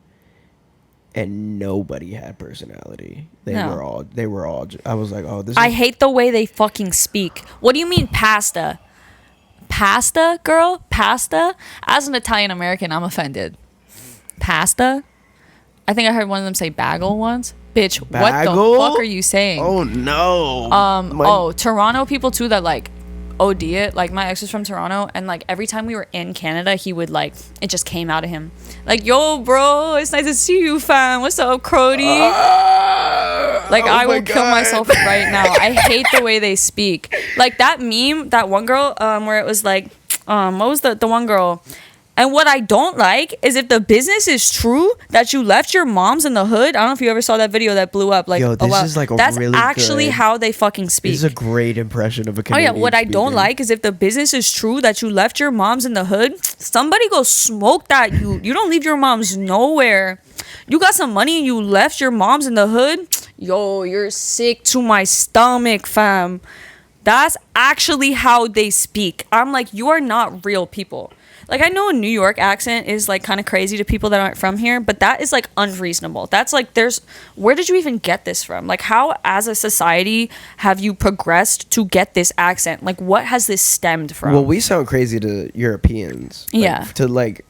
and nobody had personality. They were all. I was like, oh, this.
I hate the way they fucking speak. What do you mean pasta? Pasta, girl? Pasta? As an Italian American, I'm offended. Pasta? I think I heard one of them say bagel once. Bitch,
Bagel?
what the fuck are you saying?
Oh no.
Toronto people too that like OD it. Like my ex was from Toronto, and like every time we were in Canada, he would like it just came out of him. Like, yo, bro, it's nice to see you, fam. What's up, Crody? I will kill myself right now. I hate the way they speak. Like that meme, that one girl, where it was like, what was the one girl? And what I don't like is if the business is true that you left your moms in the hood. I don't know if you ever saw that video that blew up. Like,
yo, this is like a
that's
really
actually
good,
how they fucking speak.
This is a great impression of a Canadian.
Oh yeah, what I don't like is if the business is true that you left your moms in the hood. Somebody go smoke that. You don't leave your moms nowhere. You got some money and you left your moms in the hood. Yo, you're sick to my stomach, fam. That's actually how they speak. I'm like, you are not real people. Like, I know a New York accent is, like, kind of crazy to people that aren't from here, but that is, like, unreasonable. That's, like, where did you even get this from? Like, how, as a society, have you progressed to get this accent? Like, what has this stemmed from?
Well, we sound crazy to Europeans. Like,
yeah.
To, like,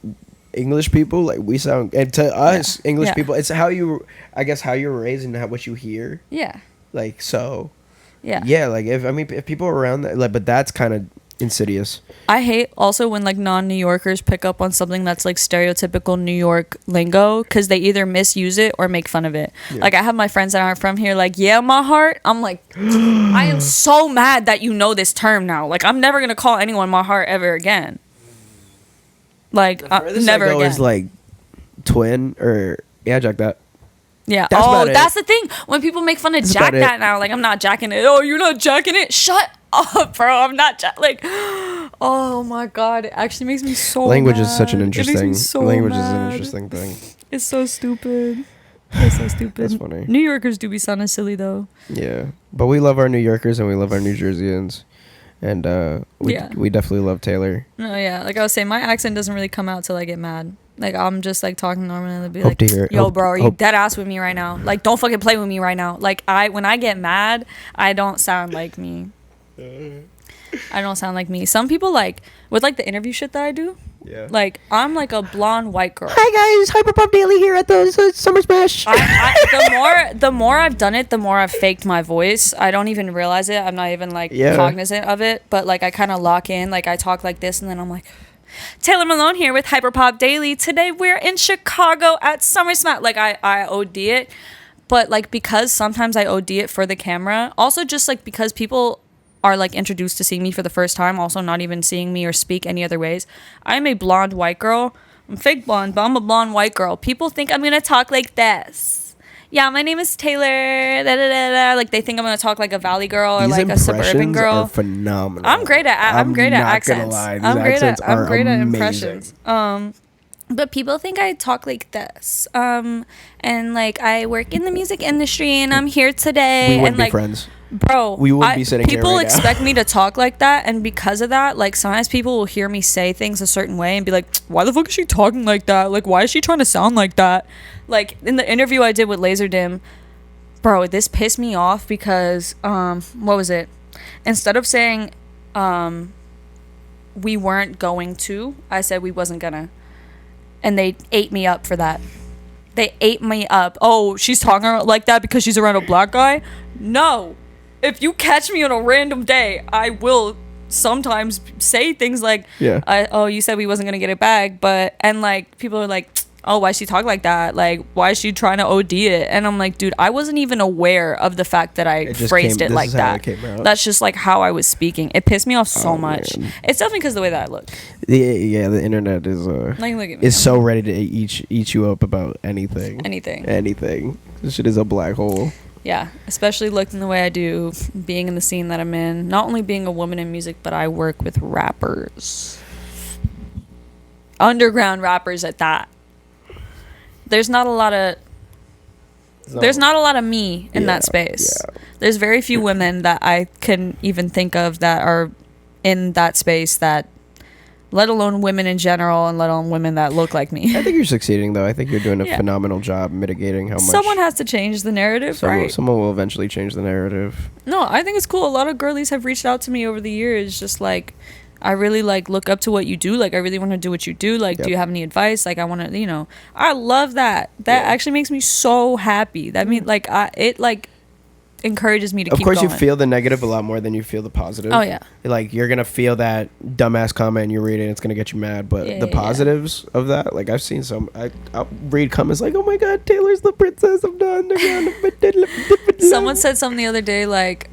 English people, like, we sound... And to us, English people, it's how you... I guess how you're raised and what you hear.
Yeah.
Like, so...
Yeah.
Yeah, like, if people are around that... Like, but that's kind of... insidious.
I hate also when like non-New Yorkers pick up on something that's like stereotypical New York lingo because they either misuse it or make fun of it. Yeah. Like I have my friends that aren't from here like, yeah, my heart. I'm like, I am so mad that you know this term now. Like I'm never gonna call anyone my heart ever again. Like never again.
Is like twin or yeah, jack that.
Yeah. That's the thing. When people make fun of jack that now, like I'm not jacking it. Oh, you're not jacking it? Shut up, bro. I'm not like. Oh my god, it actually makes me so.
Language
mad.
Is such an interesting.
So
language
mad.
Is an interesting thing.
It's so stupid. It's so stupid.
That's funny.
New Yorkers do be sounding silly though.
Yeah, but we love our New Yorkers and we love our New Jerseyans, and we definitely love Taylor.
No, yeah, like I was saying, my accent doesn't really come out till I get mad. Like I'm just like talking normally and they'll be like, yo bro, are you dead ass with me right now? Like don't fucking play with me right now. Like when I get mad, I don't sound like me. I don't sound like me. Some people like with like the interview shit that I do.
Yeah.
Like I'm like a blonde white girl.
Hi guys, Hyperpop Daily here at the Summer Smash.
The more I've done it, the more I've faked my voice. I don't even realize it. I'm not even like cognizant of it. But like I kind of lock in. Like I talk like this, and then I'm like, Taylor Malone here with Hyperpop Daily. Today we're in Chicago at Summer Smash. Like I OD it, but like because sometimes I OD it for the camera. Also just like because people are like introduced to seeing me for the first time, also not even seeing me or speak any other ways. I'm a blonde white girl. I'm fake blonde, but I'm a blonde white girl. People think I'm gonna talk like this. Yeah, my name is Taylor. Da, da, da, da. Like they think I'm gonna talk like a valley girl or
These
like a suburban girl.
Are phenomenal.
I'm great at accents.
I'm great at
impressions. But people think I talk like this. And like I work in the music industry and I'm here today.
We wouldn't
and like
be friends.
Bro,
we wouldn't be sitting here right now.
People expect me to talk like that, and because of that, like sometimes people will hear me say things a certain way and be like, "Why the fuck is she talking like that? Like, why is she trying to sound like that?" Like in the interview I did with Laserdym, bro, this pissed me off because what was it? Instead of saying we weren't going to, I said we wasn't gonna, and they ate me up for that. They ate me up. Oh, she's talking like that because she's around a black guy? No. If you catch me on a random day, I will sometimes say things like, you said we wasn't going to get it back. And like, people are like, oh, why is she talking like that? Like, why is she trying to OD it? And I'm like, dude, I wasn't even aware of the fact that I phrased it like that. That's just like how I was speaking. It pissed me off so much. Man. It's definitely because of the way that I look.
Yeah, the internet is is so ready to eat you up about anything. Anything. This shit is a black hole.
Yeah, especially looking the way I do, being in the scene that I'm in. Not only being a woman in music, but I work with rappers. Underground rappers at that. There's not a lot of There's not a lot of me in that space.
Yeah.
There's very few women that I can even think of that are in that space, that, let alone women in general, and let alone women that look like me.
I think you're succeeding, though. I think you're doing a phenomenal job mitigating how much.
Someone has to change the narrative, right?
Someone will eventually change the narrative.
No, I think it's cool. A lot of girlies have reached out to me over the years, just like, I really like look up to what you do. Like, I really want to do what you do. Like, do you have any advice? Like, I want to, I love that. That actually makes me so happy. That means like it encourages me to keep going.
Of course, you feel the negative a lot more than you feel the positive.
Oh yeah.
Like, you're gonna feel that dumbass comment and you read it, and it's gonna get you mad. But the positives of that, like, I've seen some. I'll read comments like, "Oh my God, Taylor's the princess of the underground."
Someone said something the other day like,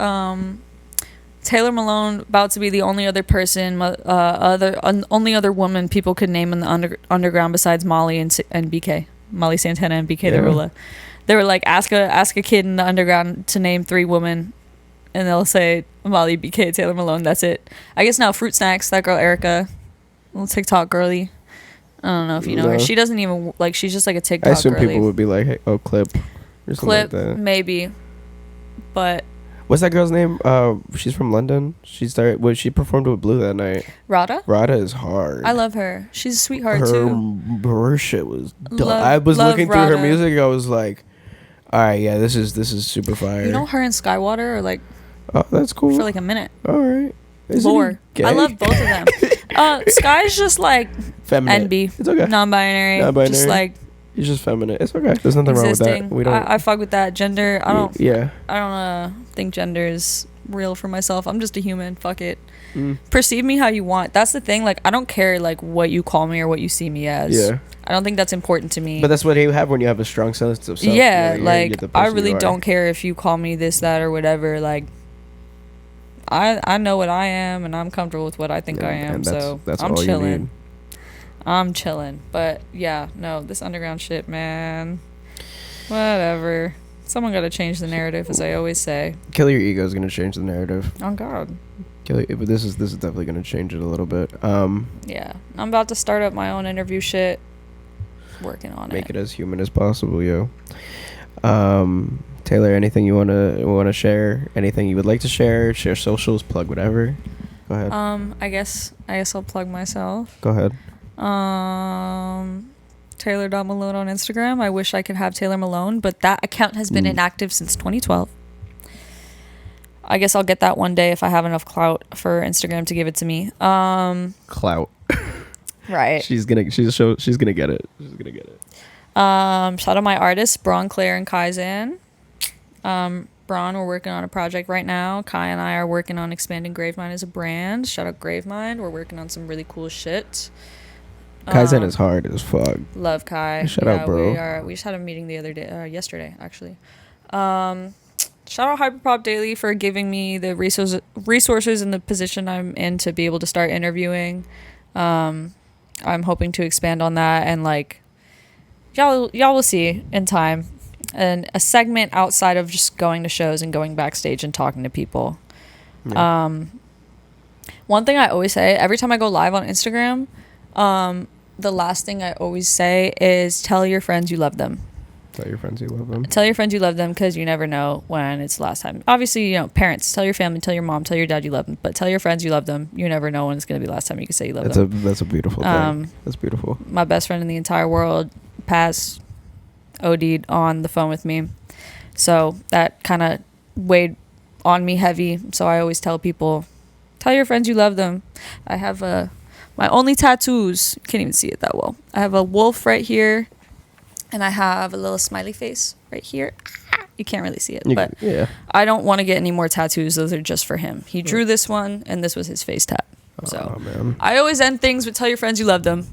Taylor Malone about to be the only other person, only other woman people could name in the underground besides Molly and BK, Molly Santana and BK Derulo. They were like, ask a kid in the underground to name 3 women, and they'll say Molly, BK, Taylor Malone. That's it. I guess now Fruit Snacks, that girl Erica, little TikTok girly. I don't know if you know her. She doesn't even like. She's just like a TikTok.
I assume
girly.
people would be like, "Hey, oh, Clip," or something like that.
Maybe, but.
What's that girl's name? She's from London. She performed with Blue that night.
Rada?
Rada is hard.
I love her. She's a sweetheart too.
Her shit was dope. I was looking through her music. I was like, all right, yeah, this is super fire.
You know, her and Skywater are like,
oh, that's cool.
For like a minute.
All right.
Lore. I love both of them. Sky's just like
feminine.
NB.
It's okay.
Non-binary. Just like.
He's just feminine. It's okay. There's nothing wrong with that. We don't.
I fuck with that. Gender. I don't.
Yeah.
I don't think gender is real for myself. I'm just a human. Fuck it. Perceive me how you want. That's the thing. Like, I don't care like what you call me or what you see me as. Yeah. I don't think that's important to me.
But that's what you have when you have a strong sense of self.
Yeah. Like, I really don't care if you call me this, that, or whatever. Like, I know what I am, and I'm comfortable with what I think I am. So I'm chilling. I'm chilling. But yeah, no, this underground shit, man. Whatever. Someone got to change the narrative, as I always say.
Kill Your Ego is going to change the narrative.
Oh God.
But this is definitely going to change it a little bit.
Yeah, I'm about to start up my own interview shit. Working on it.
Make it as human as possible, yo. Taylor, anything you want to share? Anything you would like to share? Share socials, plug whatever. Go ahead.
I guess I'll plug myself.
Go ahead.
Taylor.Malone on Instagram. I wish I could have Taylor Malone, but that account has been inactive since 2012. I guess I'll get that one day if I have enough clout for Instagram to give it to me.
Clout.
Right.
She's gonna get it. She's gonna get it.
Shout out my artists, Braun, Claire, and Kaizan. Braun, we're working on a project right now. Kai and I are working on expanding Gravemind as a brand. Shout out Gravemind. We're working on some really cool shit.
Kaizen is hard as fuck.
Love Kai.
Shout out, bro.
We just had a meeting the other day, yesterday, actually. Shout out Hyperpop Daily for giving me the resources and the position I'm in to be able to start interviewing. I'm hoping to expand on that, and like y'all will see in time. And a segment outside of just going to shows and going backstage and talking to people. Yeah. One thing I always say every time I go live on Instagram, the last thing I always say is tell your friends you love them.
Tell your friends you love them.
Tell your friends you love them, because you never know when it's the last time. Obviously, parents, tell your family, tell your mom, tell your dad you love them. But tell your friends you love them. You never know when it's going to be the last time you can say you love them.
That's a beautiful thing. That's beautiful.
My best friend in the entire world passed, OD'd on the phone with me. So that kind of weighed on me heavy. So I always tell people, tell your friends you love them. I have my only tattoos. Can't even see it that well. I have a wolf right here, and I have a little smiley face right here. You can't really see it, but yeah. I don't want to get any more tattoos. Those are just for him. He drew this one, and this was his face tat. So man. I always end things with tell your friends you love them.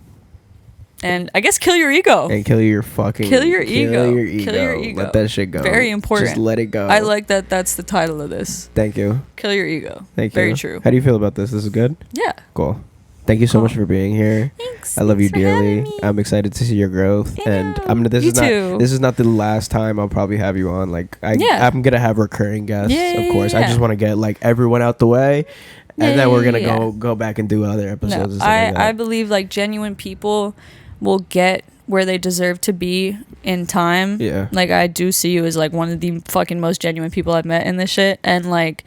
And I guess kill your ego.
And kill your ego.
Kill your ego.
Let that shit go.
Very important.
Just let it go.
I like that. That's the title of this.
Thank you.
Kill your ego.
Thank you.
Very true.
How do you feel about this? This is good?
Yeah.
Cool. Thank you so much for being here.
Thanks.
I love you dearly. I'm excited to see your growth. And this is not the last time I'll probably have you on. Like I'm gonna have recurring guests, of course. I just want to get like everyone out the way. And then we're gonna go back and do other episodes.
No, I believe like genuine people will get where they deserve to be in time.
Yeah.
Like, I do see you as like one of the fucking most genuine people I've met in this shit. And like,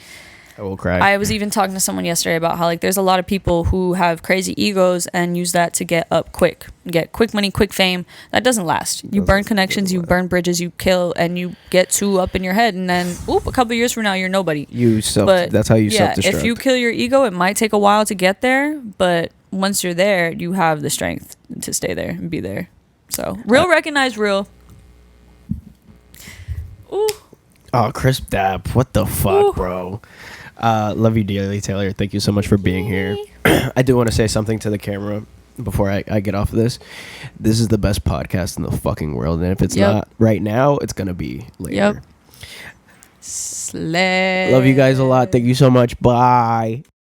I will cry.
I was even talking to someone yesterday about how like there's a lot of people who have crazy egos and use that to get up quick, get quick money, quick fame. That doesn't last. You burn connections, you burn bridges, you kill, and you get too up in your head, and then a couple years from now you're nobody.
That's how you self-destruct.
If you kill your ego, it might take a while to get there, but once you're there, you have the strength to stay there and be there. So real, recognize real. Ooh.
Oh, crisp dab. What the fuck,
Ooh.
bro? Love you dearly, Taylor. Thank you so much for being here. I do want to say something to the camera before I get off of this. This is the best podcast in the fucking world, and if it's not right now, it's gonna be later.
Slay.
Love you guys a lot. Thank you so much. Bye.